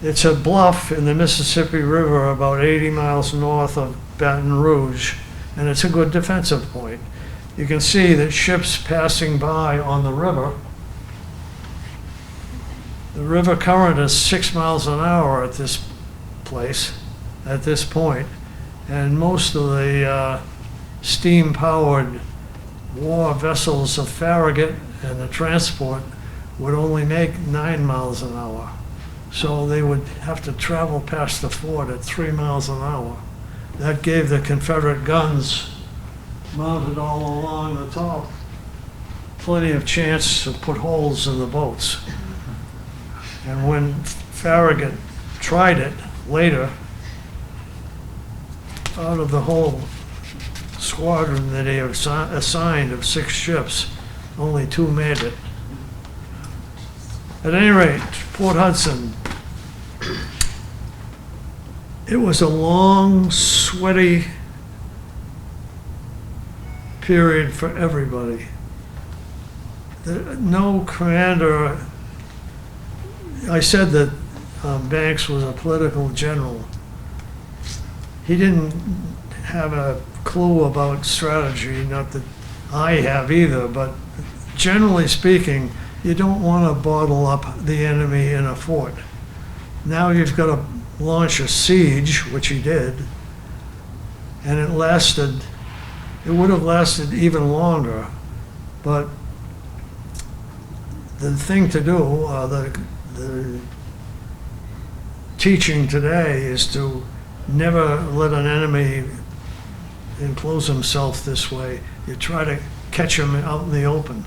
It's a bluff in the Mississippi River about 80 miles north of Baton Rouge, and it's a good defensive point. You can see that ships passing by on the river. The river current is 6 miles an hour at this place, at this point, and most of the steam-powered war vessels of Farragut and the transport would only make 9 miles an hour. So they would have to travel past the fort at 3 miles an hour. That gave the Confederate guns mounted all along the top plenty of chance to put holes in the boats. And when Farragut tried it later, out of the whole squadron that he assigned of 6 ships, only 2 made it. At any rate, Port Hudson. It was a long, sweaty period for everybody. No commander, I said that Banks was a political general. He didn't have a clue about strategy, not that I have either, but generally speaking, you don't want to bottle up the enemy in a fort. Now you've got to launch a siege, which he did, and it lasted it would have lasted even longer, but the thing to do, the teaching today is to never let an enemy enclose himself this way. You try to catch him out in the open.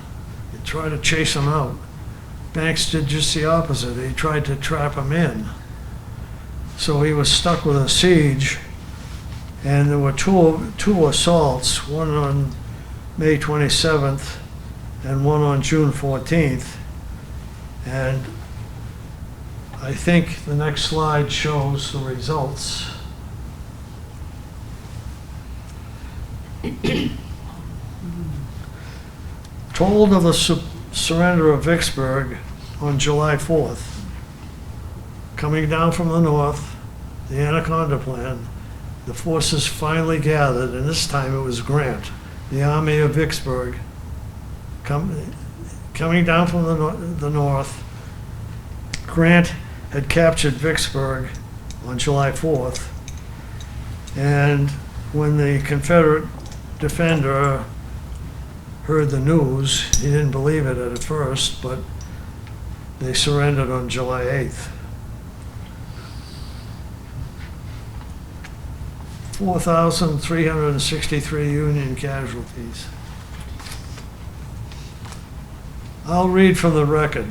You try to chase him out. Banks did just the opposite. He tried to trap him in. So he was stuck with a siege, and there were two assaults, one on May 27th and one on June 14th. And I think the next slide shows the results. Told of the surrender of Vicksburg on July 4th. Coming down from the north, the Anaconda Plan, the forces finally gathered, and this time it was Grant, the Army of Vicksburg, coming down from the north. Grant had captured Vicksburg on July 4th, and when the Confederate defender heard the news, he didn't believe it at first, but they surrendered on July 8th. 4,363 Union casualties. I'll read from the record.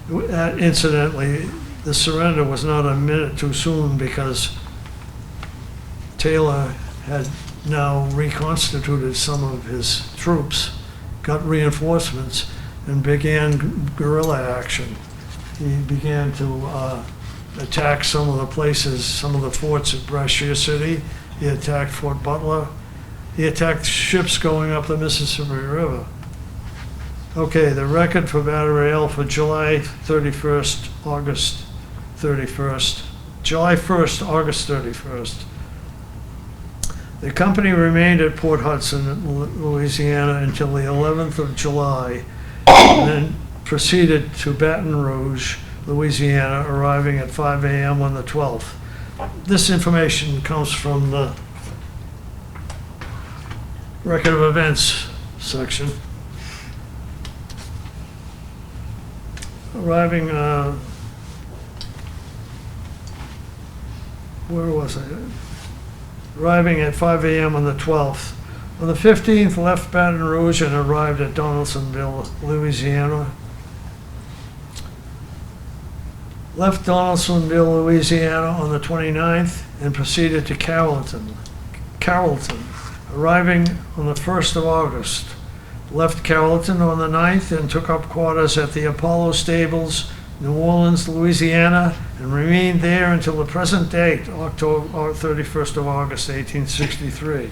Incidentally, the surrender was not a minute too soon because Taylor had now reconstituted some of his troops, got reinforcements, and began guerrilla action. He began to attack some of the places, some of the forts at Brashear City. He attacked Fort Butler. He attacked ships going up the Mississippi River. Okay, the record for Battery L for July 31st, August 31st. July 1st, August 31st. The company remained at Port Hudson, Louisiana until the 11th of July, and then proceeded to Baton Rouge, Louisiana, arriving at 5 a.m. on the 12th. This information comes from the Record of Events section. Arriving, where was I? Arriving at 5 a.m. on the 12th. On the 15th, left Baton Rouge and arrived at Donaldsonville, Louisiana. Left Donaldsonville, Louisiana on the 29th and proceeded to Carrollton, arriving on the 1st of August. Left Carrollton on the 9th and took up quarters at the Apollo Stables, New Orleans, Louisiana, and remained there until the present date, October 31st of August, 1863.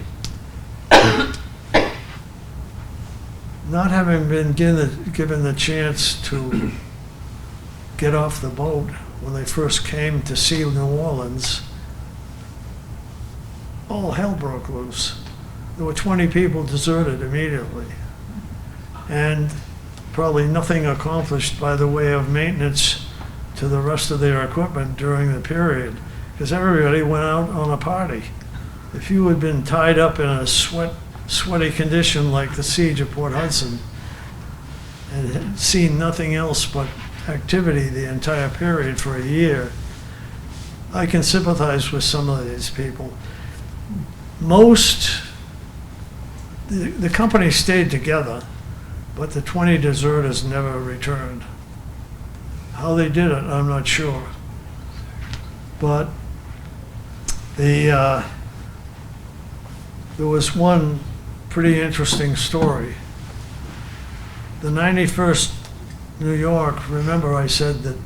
Not having been given the chance to get off the boat when they first came to see New Orleans, all hell broke loose. There were 20 people deserted immediately, and probably nothing accomplished by the way of maintenance to the rest of their equipment during the period, because everybody went out on a party. If you had been tied up in a sweaty condition like the siege of Port Hudson and had seen nothing else but activity the entire period for a year, I can sympathize with some of these people. The company stayed together, but the 20 deserters never returned. How they did it, I'm not sure. But there was one pretty interesting story. The 91st New York, remember I said that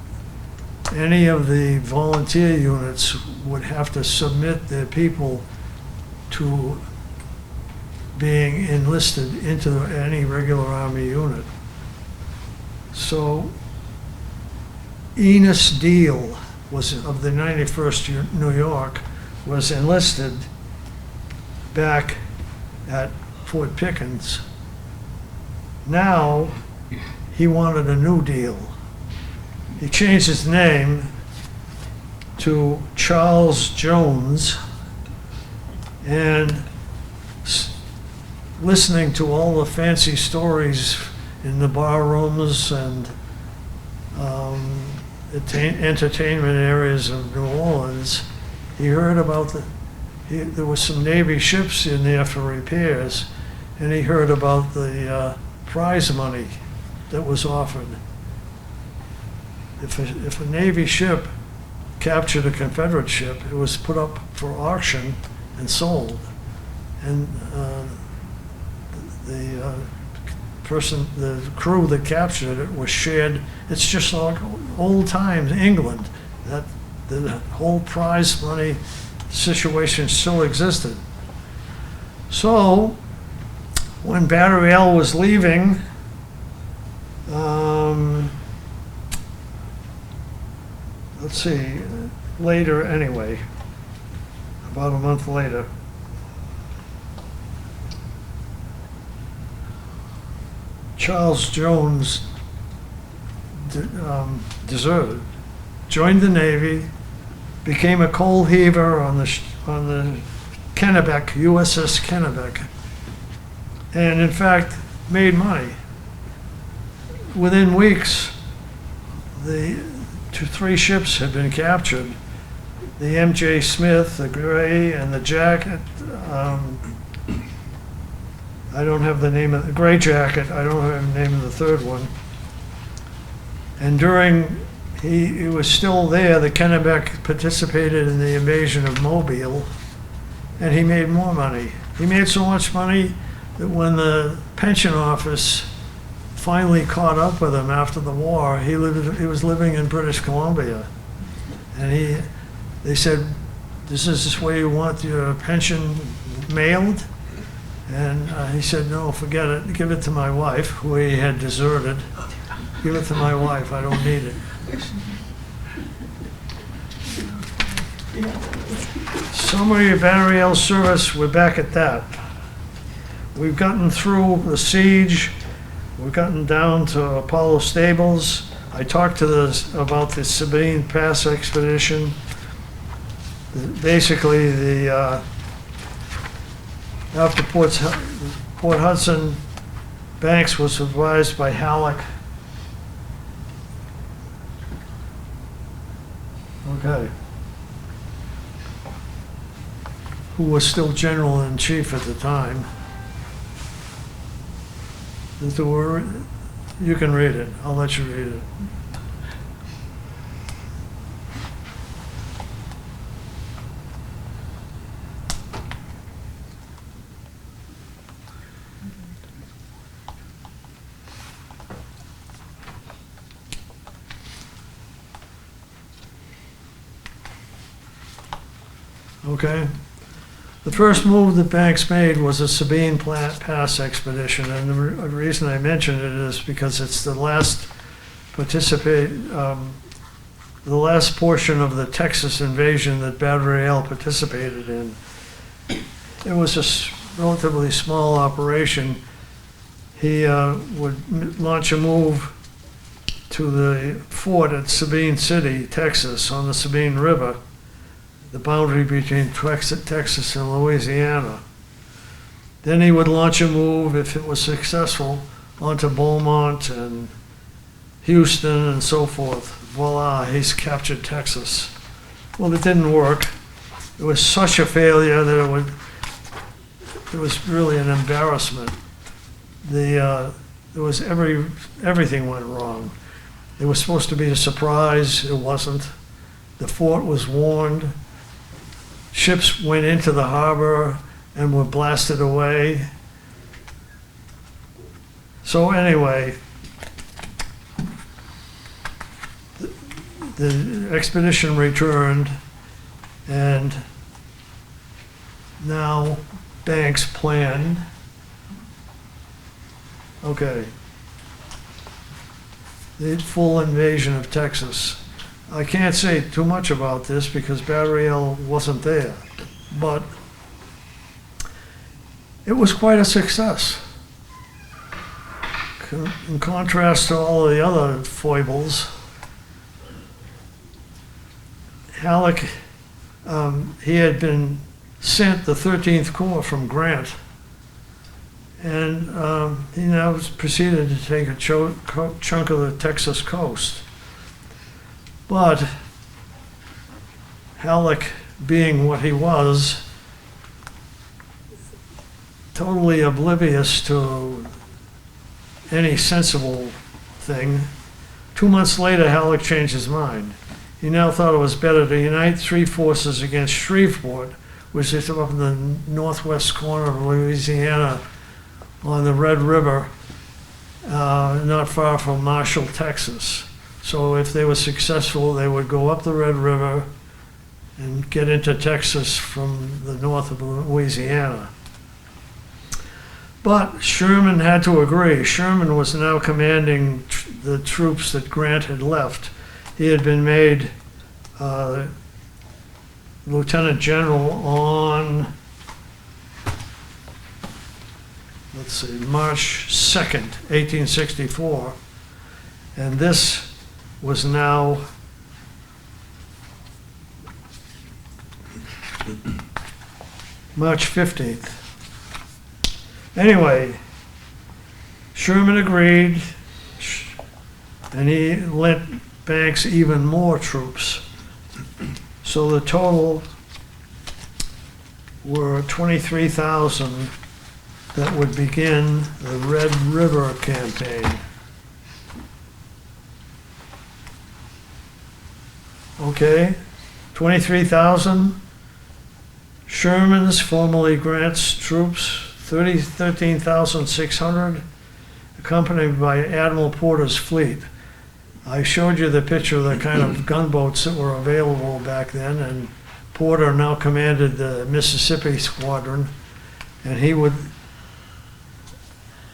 any of the volunteer units would have to submit their people to being enlisted into any regular Army unit. So Enos Deal was of the 91st New York, was enlisted back at Fort Pickens. Now he wanted a new deal. He changed his name to Charles Jones and listening to all the fancy stories in the bar rooms and entertainment areas of New Orleans, he heard about there was some Navy ships in there for repairs, and he heard about the prize money that was offered. If a Navy ship captured a Confederate ship, it was put up for auction and sold. And the crew that captured it was shared. It's just like old times England. That the whole prize money situation still existed. So when Battery L was leaving, let's see, later anyway, about a month later, Charles Jones deserted, joined the Navy, became a coal heaver on the Kennebec, USS Kennebec, and in fact made money. Within weeks, the 3 ships had been captured. The M.J. Smith, the Gray, and the Jacket. I don't have the name of the Gray Jacket. I don't have the name of the third one. And he was still there. The Kennebec participated in the invasion of Mobile, and he made more money. He made so much money that when the pension office finally caught up with him after the war, he was living in British Columbia, and they said, "This is this way you want your pension mailed?" And he said, "No, forget it. Give it to my wife," who he had deserted. "Give it to my wife. I don't need it." Summary of Battery L service. We're back at that. We've gotten through the siege. We've gotten down to Apollo Stables. I talked about the Sabine Pass expedition. Basically, after Port Hudson, Banks was advised by Halleck. Okay. Who was still General-in-Chief at the time. You can read it. I'll let you read it. Okay. The first move that Banks made was a Sabine Pass expedition, and the reason I mention it is because it's the last the last portion of the Texas invasion that Battery L participated in. It was a relatively small operation. He would launch a move to the fort at Sabine City, Texas, on the Sabine River, the boundary between Texas and Louisiana. Then he would launch a move, if it was successful, onto Beaumont and Houston and so forth. Voila, he's captured Texas. Well, it didn't work. It was such a failure that it was really an embarrassment. Everything went wrong. It was supposed to be a surprise. It wasn't. The fort was warned. Ships went into the harbor and were blasted away. So anyway, the expedition returned, and now Banks planned. Okay. The full invasion of Texas. I can't say too much about this because Battery L wasn't there, but it was quite a success. In contrast to all of the other foibles, Halleck, he had been sent the 13th Corps from Grant, And he now proceeded to take a chunk of the Texas coast. But Halleck, being what he was, totally oblivious to any sensible thing, 2 months later, Halleck changed his mind. He now thought it was better to unite three forces against Shreveport, which is up in the northwest corner of Louisiana on the Red River, not far from Marshall, Texas. So if they were successful, they would go up the Red River and get into Texas from the north of Louisiana. But Sherman had to agree. Sherman was now commanding the troops that Grant had left. He had been made lieutenant general on, let's see, March 2nd, 1864. And this was now March 15th. Anyway, Sherman agreed, and he lent Banks even more troops. So the total were 23,000 that would begin the Red River campaign. Okay, 23,000. Sherman's, formerly Grant's troops, 13,600, accompanied by Admiral Porter's fleet. I showed you the picture of the kind of gunboats that were available back then, and Porter now commanded the Mississippi Squadron, and he would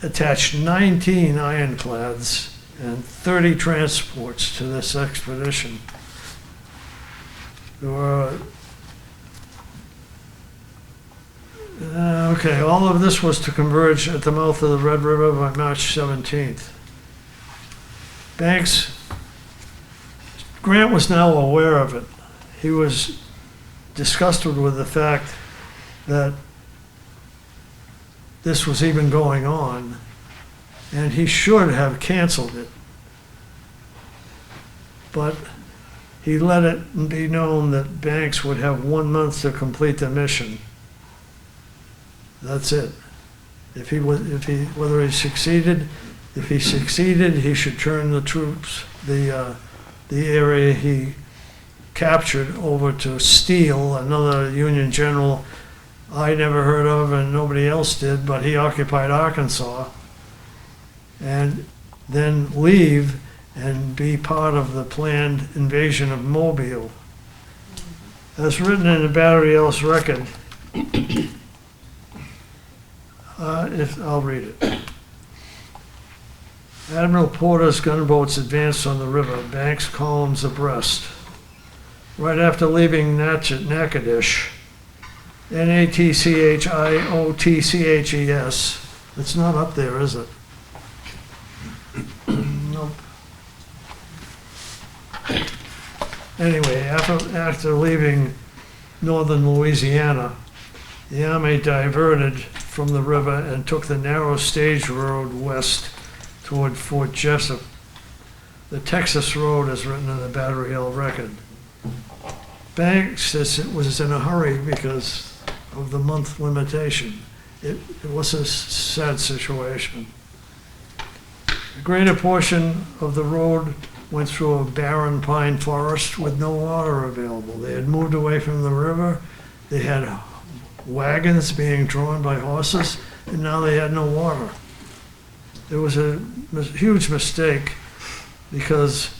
attach 19 ironclads and 30 transports to this expedition. There were okay, all of this was to converge at the mouth of the Red River by March 17th. Grant was now aware of it. He was disgusted with the fact that this was even going on, and he should have canceled it. But he let it be known that Banks would have 1 month to complete the mission. That's it. If he succeeded, he should turn the troops, the area he captured, over to Steele, another Union general I never heard of and nobody else did, but he occupied Arkansas, and then leave and be part of the planned invasion of Mobile. As written in the Battery Ellis record, I'll read it. Admiral Porter's gunboats advanced on the river, Banks columns abreast. Right after leaving Natchitoches, Natchiotches, it's not up there, is it? Nope. Anyway, after leaving northern Louisiana, the Army diverted from the river and took the narrow stage road west toward Fort Jessup. The Texas Road is written in the Battery Hill record. Banks says it was in a hurry because of the month limitation. It was a sad situation. A greater portion of the road went through a barren pine forest with no water available. They had moved away from the river. They had wagons being drawn by horses, and now they had no water. There was a huge mistake because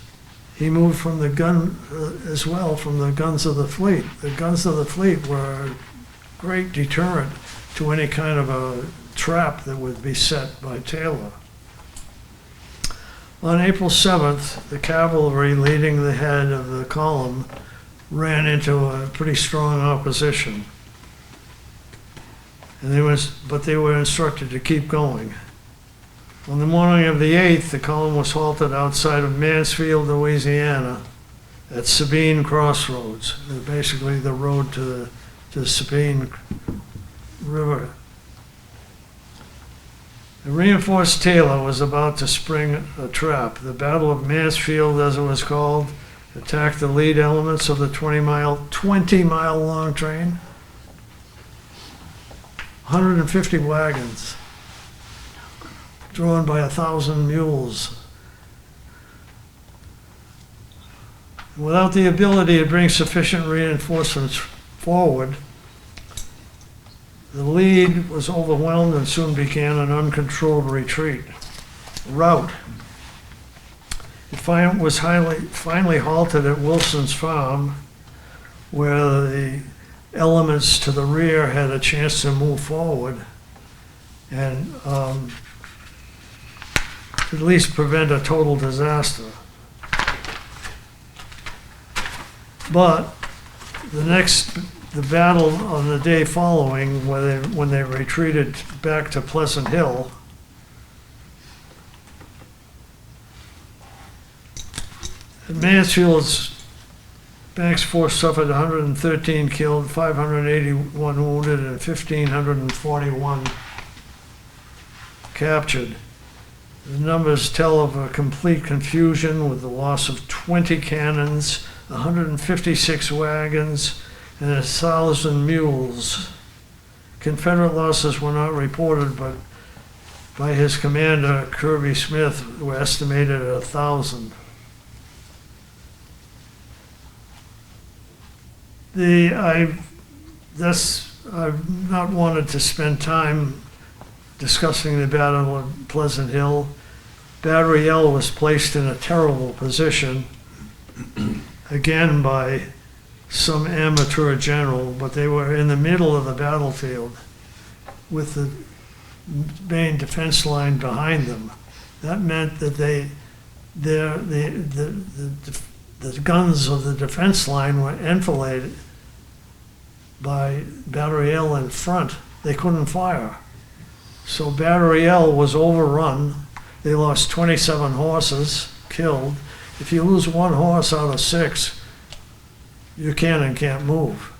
he moved from the gun as well from the guns of the fleet. The guns of the fleet were a great deterrent to any kind of a trap that would be set by Taylor. On April 7th, the cavalry leading the head of the column ran into a pretty strong opposition. But they were instructed to keep going. On the morning of the 8th, the column was halted outside of Mansfield, Louisiana, at Sabine Crossroads, basically the road to the Sabine River. A reinforced Taylor was about to spring a trap. The Battle of Mansfield, as it was called, attacked the lead elements of the 20-mile long train. 150 wagons, drawn by 1,000 mules. Without the ability to bring sufficient reinforcements forward, the lead was overwhelmed and soon began an uncontrolled rout. It was finally halted at Wilson's Farm, where the elements to the rear had a chance to move forward and at least prevent a total disaster. But the battle on the day following, when they retreated back to Pleasant Hill, at Mansfield's Banks Force suffered 113 killed, 581 wounded, and 1,541 captured. The numbers tell of a complete confusion with the loss of 20 cannons, 156 wagons, and 1,000 mules. Confederate losses were not reported, but by his commander, Kirby Smith, were estimated at 1,000. I've not wanted to spend time discussing the Battle of Pleasant Hill. Battery L was placed in a terrible position, again by some amateur general, but they were in the middle of the battlefield with the main defense line behind them. That meant that the guns of the defense line were enfiladed by Battery L in front. They couldn't fire. So Battery L was overrun. They lost 27 horses, killed. If you lose one horse out of 6, your cannon can't move.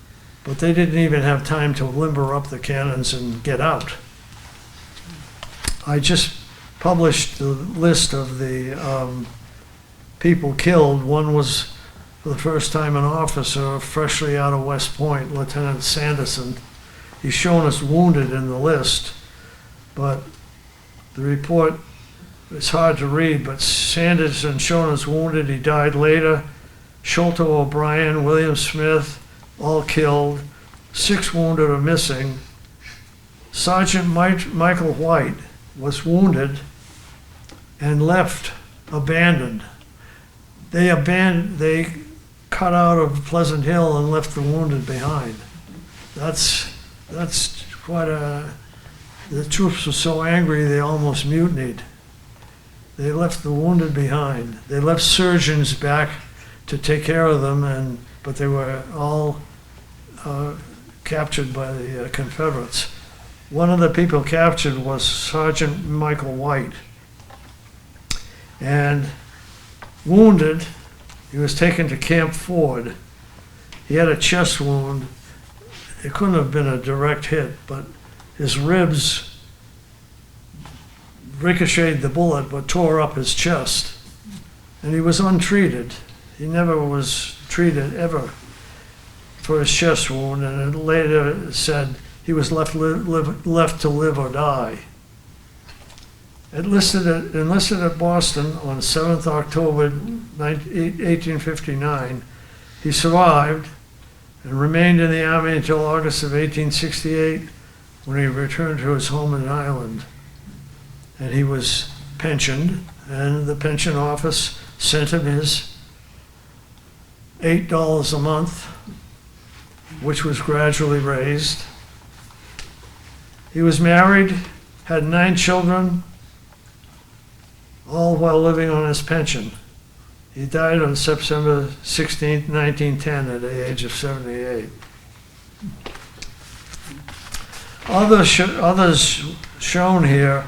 But they didn't even have time to limber up the cannons and get out. I just published the list of the people killed. One was, for the first time, an officer freshly out of West Point, Lieutenant Sanderson. He's shown as wounded in the list, but the report, it's hard to read, but Sanderson shown as wounded. He died later. Sholto O'Brien, William Smith, all killed. 6 wounded or missing. Sergeant Michael White was wounded and left abandoned. They cut out of Pleasant Hill and left the wounded behind. That's quite the troops were so angry they almost mutinied. They left the wounded behind. They left surgeons back to take care of them, but they were all captured by the Confederates. One of the people captured was Sergeant Michael White. And wounded, he was taken to Camp Ford. He had a chest wound. It couldn't have been a direct hit, but his ribs ricocheted the bullet but tore up his chest. And he was untreated. He never was treated ever for his chest wound, and it later said he was left to live or die. Enlisted at Boston on 7th October 1859. He survived and remained in the Army until August of 1868, when he returned to his home in Ireland. And he was pensioned, and the pension office sent him his $8 a month, which was gradually raised. He was married, had 9 children, all while living on his pension. He died on September 16, 1910, at the age of 78. Others shown here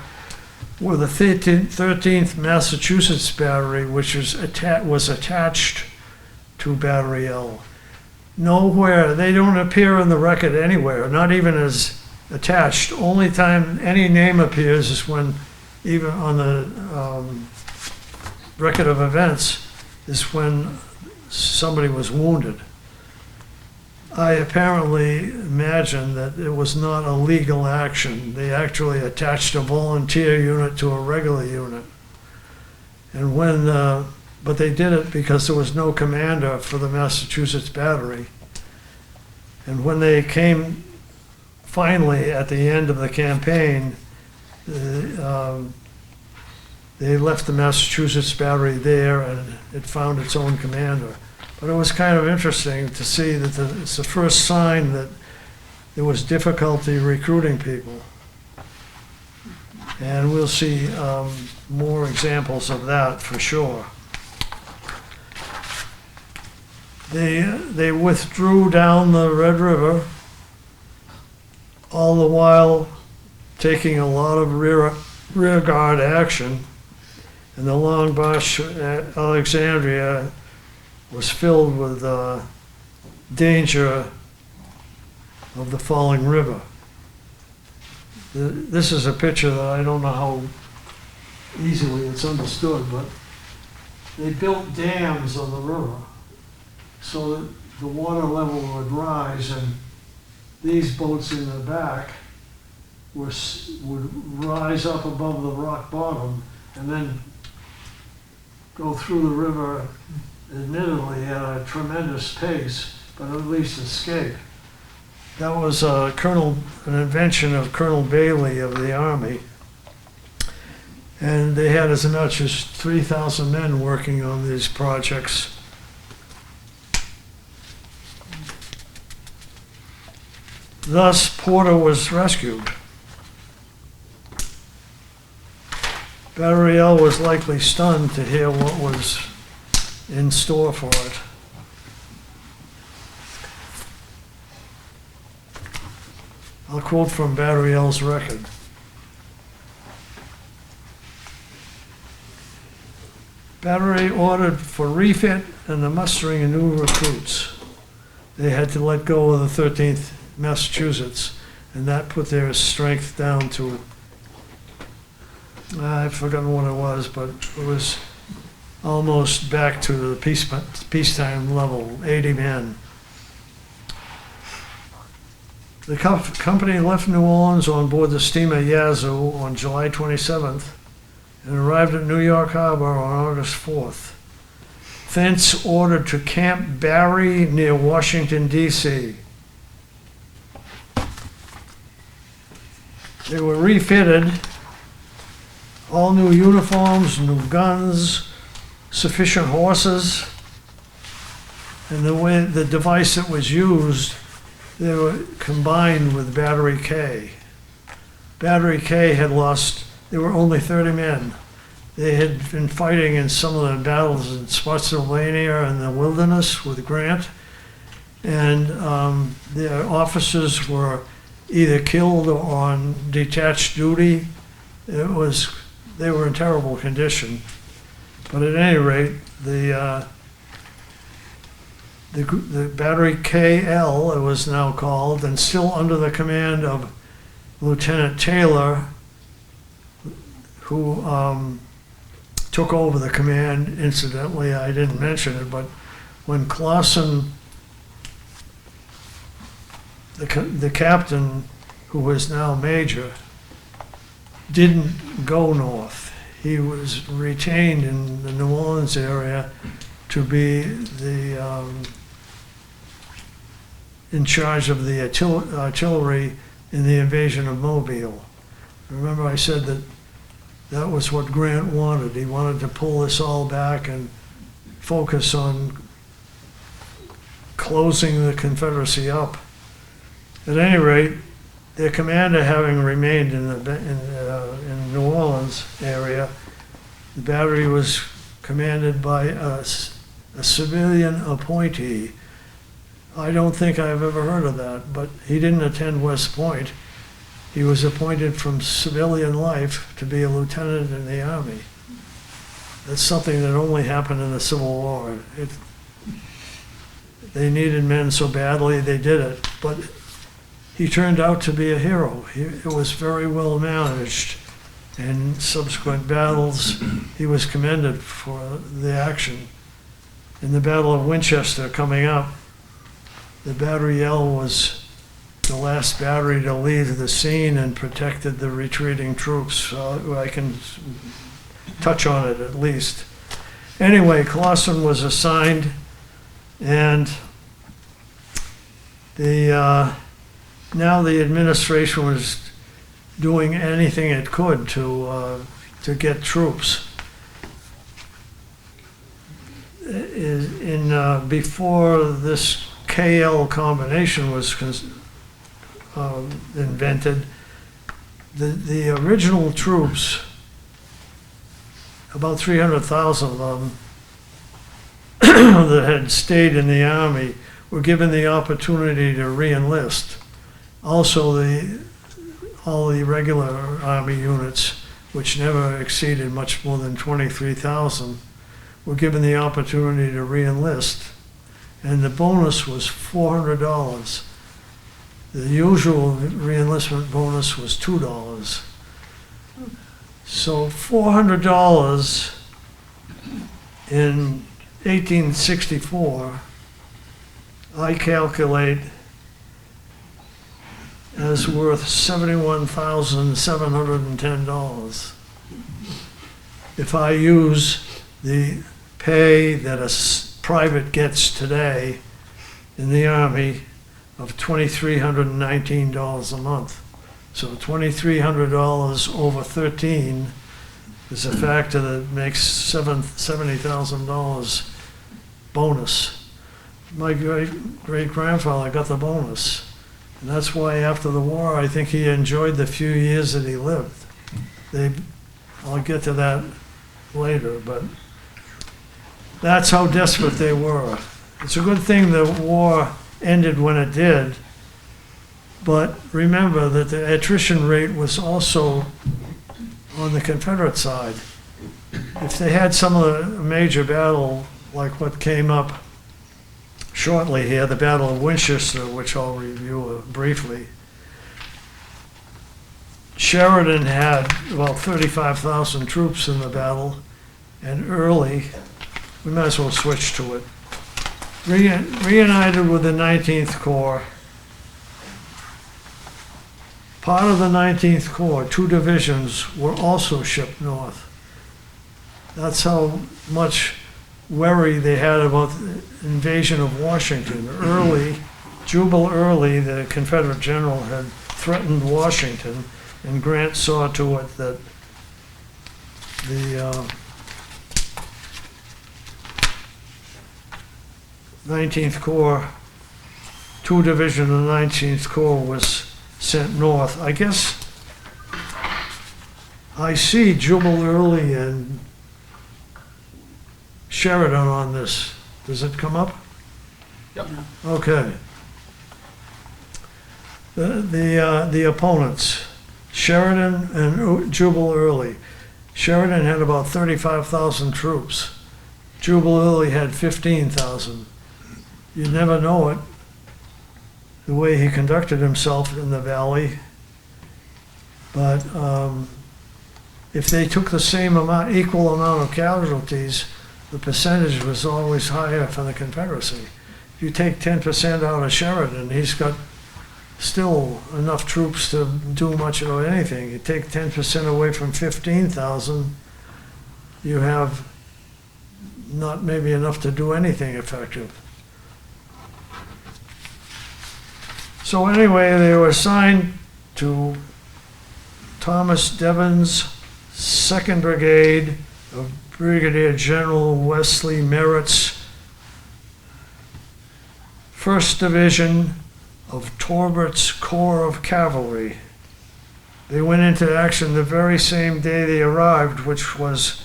were the 13th Massachusetts Battery, which was attached to Battery L. Nowhere, they don't appear in the record anywhere, not even as attached. Only time any name appears is when even on the record of events, is when somebody was wounded. I apparently imagine that it was not a legal action. They actually attached a volunteer unit to a regular unit. And when, but they did it because there was no commander for the Massachusetts battery. And when they came finally at the end of the campaign, they left the Massachusetts battery there and it found its own commander. But it was kind of interesting to see that it's the first sign that there was difficulty recruiting people. And we'll see more examples of that for sure. They withdrew down the Red River, all the while taking a lot of rear guard action. And the Long March at Alexandria was filled with danger of the falling river. This is a picture that I don't know how easily it's understood, but they built dams on the river so that the water level would rise, and these boats in the back would rise up above the rock bottom and then go through the river, admittedly at a tremendous pace, but at least escape. That was an invention of Colonel Bailey of the Army. And they had as much as 3,000 men working on these projects. Thus, Porter was rescued. Battery L was likely stunned to hear what was in store for it. I'll quote from Battery L's record. Battery ordered for refit and the mustering of new recruits. They had to let go of the 13th Massachusetts, and that put their strength down to, I've forgotten what it was, but it was almost back to the peacetime level, 80 men. The company left New Orleans on board the steamer Yazoo on July 27th and arrived at New York Harbor on August 4th. Thence ordered to Camp Barry near Washington, D.C. They were refitted, all new uniforms, new guns, sufficient horses, and the device that was used, they were combined with Battery K. Battery K had lost, there were only 30 men. They had been fighting in some of the battles in Spotsylvania and the Wilderness with Grant, and their officers were either killed or on detached duty. They were in terrible condition. But at any rate, the Battery KL, it was now called, and still under the command of Lieutenant Taylor, who took over the command. Incidentally, I didn't mention it, but when Clausen, the captain, who was now major, didn't go north. He was retained in the New Orleans area to be in charge of the artillery in the invasion of Mobile. Remember I said that was what Grant wanted. He wanted to pull this all back and focus on closing the Confederacy up. At any rate, their commander having remained in New Orleans area, the battery was commanded by a civilian appointee. I don't think I've ever heard of that, but he didn't attend West Point. He was appointed from civilian life to be a lieutenant in the Army. That's something that only happened in the Civil War. They needed men so badly, they did it. But he turned out to be a hero. It was very well managed. In subsequent battles, he was commended for the action. In the Battle of Winchester coming up, the Battery L was the last battery to leave the scene and protected the retreating troops. So I can touch on it at least. Anyway, Clausen was assigned, and now the administration was doing anything it could to get troops. Before this KL combination was invented, the original troops, about 300,000 of them that had stayed in the Army, were given the opportunity to re-enlist. Also, all the regular Army units, which never exceeded much more than 23,000, were given the opportunity to re-enlist. And the bonus was $400. The usual re-enlistment bonus was $2. So $400 in 1864, I calculate as worth $71,710. If I use the pay that a private gets today in the Army of $2,319 a month. So $2,300 over 13 is a factor that makes $70,000 bonus. My great-grandfather got the bonus. And that's why after the war, I think he enjoyed the few years that he lived. I'll get to that later, but that's how desperate they were. It's a good thing the war ended when it did, but remember that the attrition rate was also on the Confederate side. If they had some of the major battle, like what came up shortly here, the Battle of Winchester, which I'll review briefly, Sheridan had about 35,000 troops in the battle, and Early, we might as well switch to it, reunited with the 19th Corps. Part of the 19th Corps, 2 divisions, were also shipped north. That's how much worry they had about the invasion of Washington. Jubal Early, the Confederate general, had threatened Washington, and Grant saw to it that the 19th Corps, 2 division of the 19th Corps was sent north. I guess I see Jubal Early and Sheridan on this. Does it come up? Yep. Okay. The opponents, Sheridan and Jubal Early. Sheridan had about 35,000 troops. Jubal Early had 15,000. You never know it, the way he conducted himself in the valley. But if they took the same amount, equal amount of casualties, the percentage was always higher for the Confederacy. If you take 10% out of Sheridan, he's got still enough troops to do much of anything. You take 10% away from 15,000, you have not maybe enough to do anything effective. So anyway, they were assigned to Thomas Devon's 2nd Brigade of Brigadier General Wesley Merritt's 1st Division of Torbert's Corps of Cavalry. They went into action the very same day they arrived, which was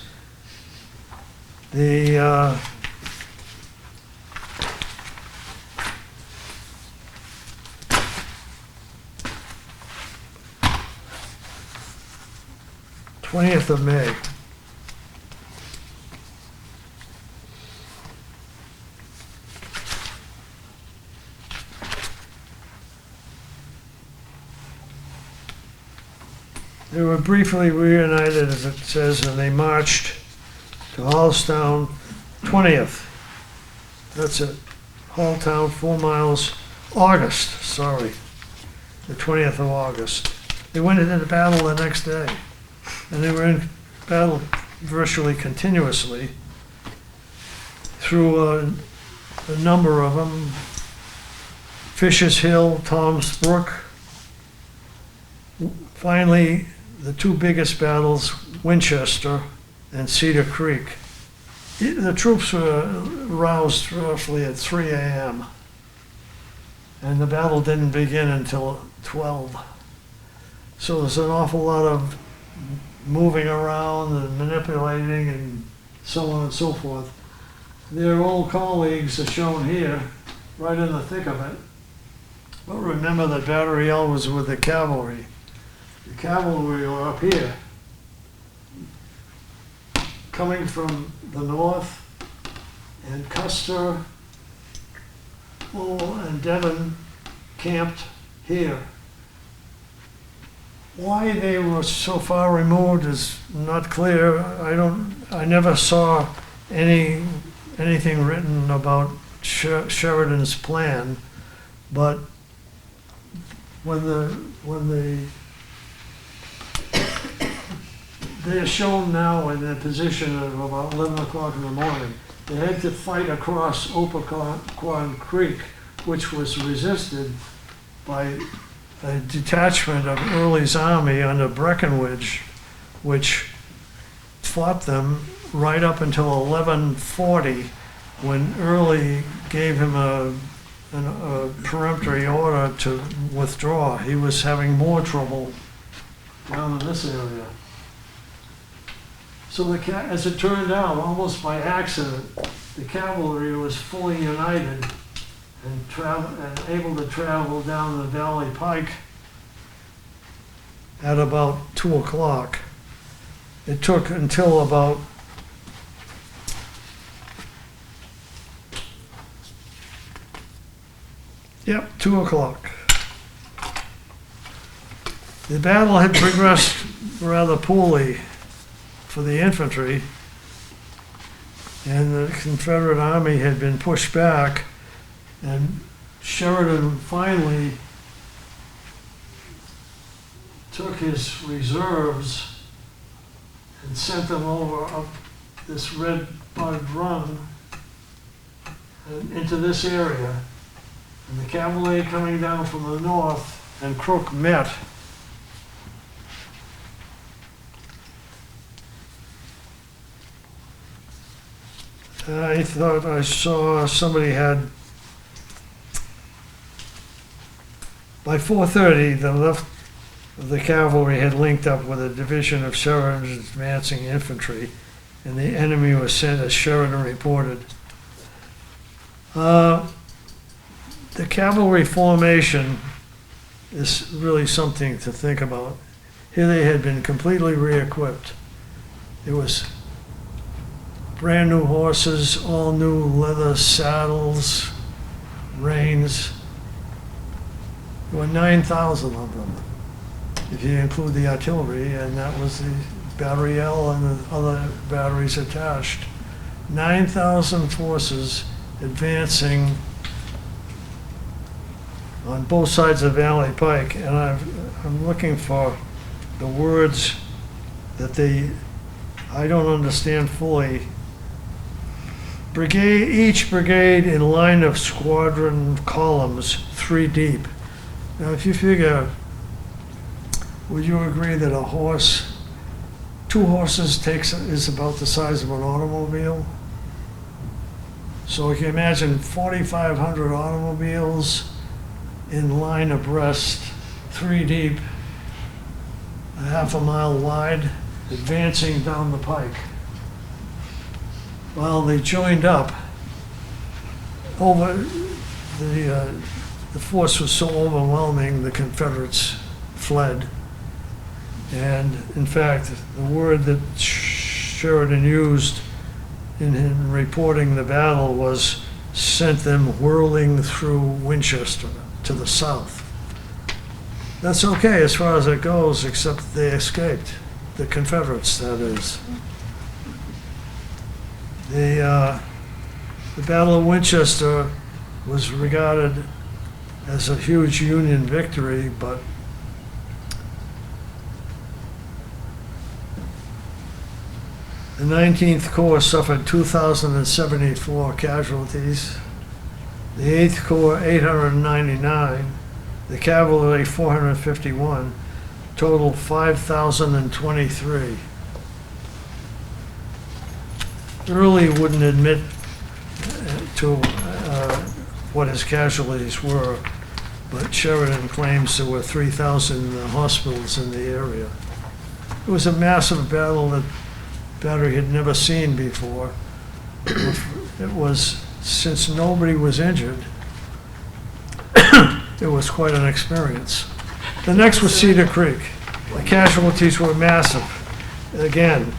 the 20th of May. They They were briefly reunited, as it says, and they marched to Hallstown 20th. That's it. Halltown, 4 miles, August, sorry. The 20th of August. They went into the battle the next day. And they were in battle virtually continuously through a number of them. Fisher's Hill, Tom's Brook. Finally, the two biggest battles, Winchester and Cedar Creek. The troops were roused roughly at 3 a.m. and the battle didn't begin until 12. So there's an awful lot of moving around and manipulating and so on and so forth. Their old colleagues are shown here, right in the thick of it. But remember that Battery L was with the cavalry. The cavalry were up here, coming from the north, and Custer, Lowell, and Devon camped here. Why they were so far removed is not clear. I never saw anything written about Sheridan's plan, but they're shown now in a position of about 11 o'clock in the morning. They had to fight across Opaquan Creek, which was resisted by a detachment of Early's army under Breckinridge, which fought them right up until 11:40, when Early gave him a peremptory order to withdraw. He was having more trouble down in this area. So as it turned out, almost by accident, the cavalry was fully united and able to travel down the Valley Pike at about 2 o'clock. It took until about 2 o'clock. The battle had progressed rather poorly for the infantry, and the Confederate Army had been pushed back, and Sheridan finally took his reserves and sent them over up this Red Bud Run and into this area. And the cavalry coming down from the north and Crook met. I thought I saw somebody had, by 4:30, the left of the cavalry had linked up with a division of Sheridan's advancing infantry, and the enemy was sent as Sheridan reported. The cavalry formation is really something to think about. Here they had been completely re-equipped. It was brand new horses, all new leather saddles, reins. There were 9,000 of them, if you include the artillery, and that was the Battery L and the other batteries attached. 9,000 forces advancing on both sides of Valley Pike, and I'm looking for the words that I don't understand fully. Each brigade in line of squadron columns, 3 deep. Now, if you figure, would you agree that a horse, 2 horses is about the size of an automobile? So if you imagine 4,500 automobiles in line abreast, 3 deep, a half a mile wide, advancing down the pike. Well, they joined up. The force was so overwhelming, the Confederates fled. And in fact, the word that Sheridan used in reporting the battle was sent them whirling through Winchester to the south. That's okay as far as it goes, except they escaped, the Confederates, that is. The Battle of Winchester was regarded as a huge Union victory, but the 19th Corps suffered 2,074 casualties, the 8th Corps 899, the cavalry 451, total 5,023. Early wouldn't admit to what his casualties were, but Sheridan claims there were 3,000 hospitals in the area. It was a massive battle that Battery had never seen before. It was, since nobody was injured, it was quite an experience. The next was Cedar Creek. The casualties were massive. Again,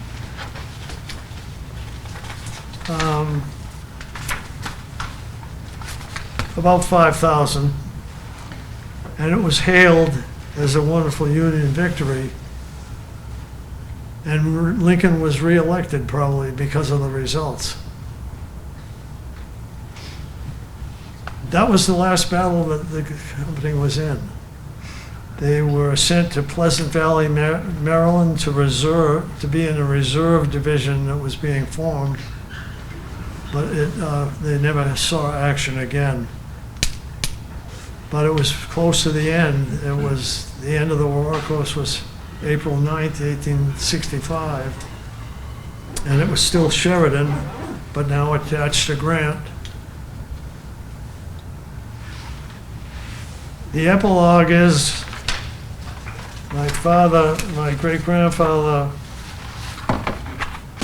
about 5,000, and it was hailed as a wonderful Union victory. And Lincoln was reelected probably because of the results. That was the last battle that the company was in. They were sent to Pleasant Valley, Maryland to be in a reserve division that was being formed, but they never saw action again. But it was close to the end. It was the end of the war, of course, was April 9th, 1865, and it was still Sheridan, but now attached to Grant. The epilogue is my great-grandfather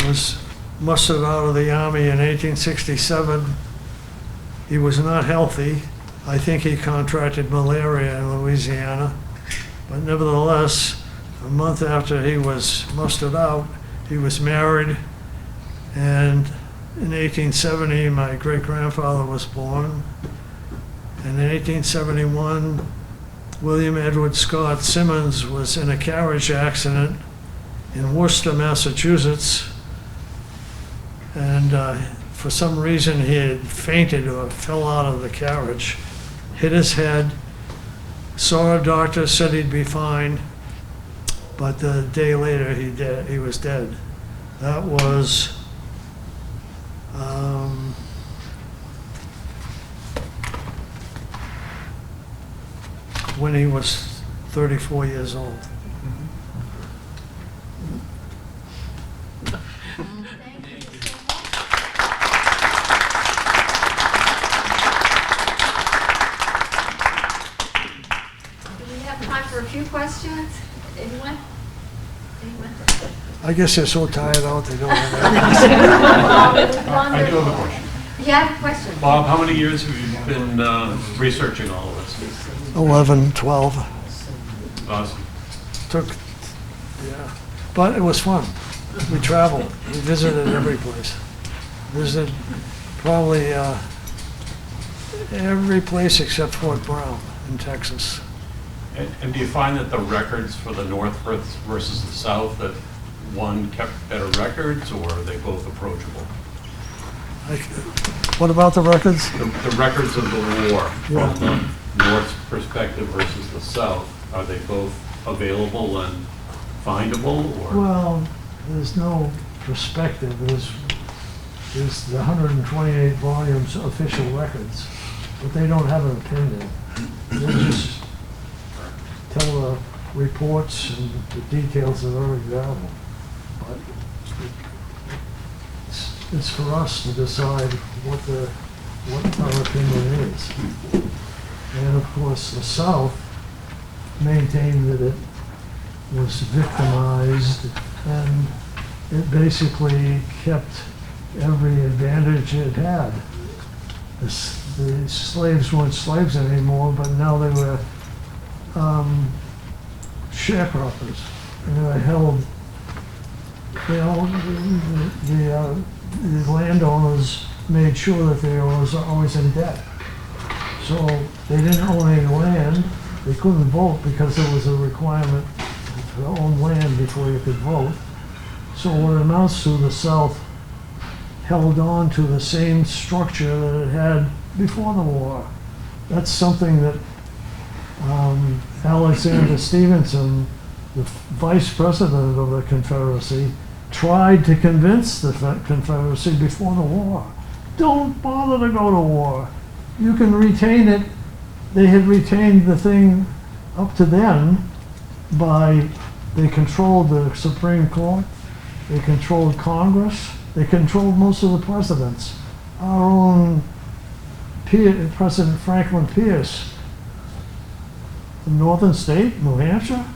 was mustered out of the Army in 1867. He was not healthy. I think he contracted malaria in Louisiana, but nevertheless, a month after he was mustered out, he was married, and in 1870, my great-grandfather was born. And in 1871, William Edward Scott Simmonds was in a carriage accident in Worcester, Massachusetts, and for some reason he had fainted or fell out of the carriage, hit his head, saw a doctor, said he'd be fine, but a day later he was dead. That was when he was 34 years old. For a few questions? Anyone? I guess they're so tired out they don't have I do have a question. You have a question? Bob, how many years have you been researching all of this? 11, 12. Awesome. Yeah. But it was fun. We traveled. We visited every place. Visited probably every place except Fort Brown in Texas. And do you find that the records for the North versus the South, that one kept better records, or are they both approachable? What about the records? The records of the war Yeah. from the North's perspective versus the South, are they both available and findable, or? Well, there's no perspective. There's the 128 volumes official records, but they don't have an opinion. They just tell the reports and the details that are available. But it's for us to decide what our opinion is. And of course, the South maintained that it was victimized, and it basically kept every advantage it had. The slaves weren't slaves anymore, but now they were sharecroppers. And they were held, the landowners made sure that they was always in debt. So they didn't own any land, They couldn't vote because there was a requirement to own land before you could vote. So what amounts to the South held on to the same structure that it had before the war. That's something that Alexander Stevenson, the vice president of the Confederacy, tried to convince the Confederacy before the war. Don't bother to go to war. You can retain it. They had retained the thing up to then by, they controlled the Supreme Court, they controlled Congress, they controlled most of the presidents. Our own President Franklin Pierce, the Northern State, New Hampshire,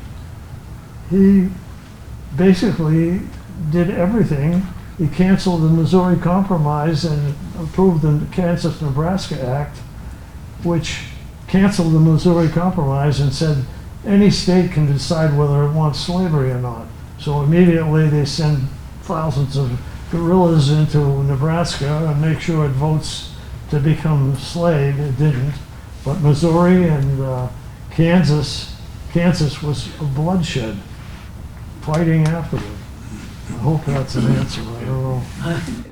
he basically did everything. He canceled the Missouri Compromise and approved the Kansas-Nebraska Act, which canceled the Missouri Compromise and said any state can decide whether it wants slavery or not. So immediately they send thousands of guerrillas into Nebraska and make sure it votes to become slave. It didn't. But Missouri and Kansas was a bloodshed fighting afterward. I hope that's an answer. I don't know.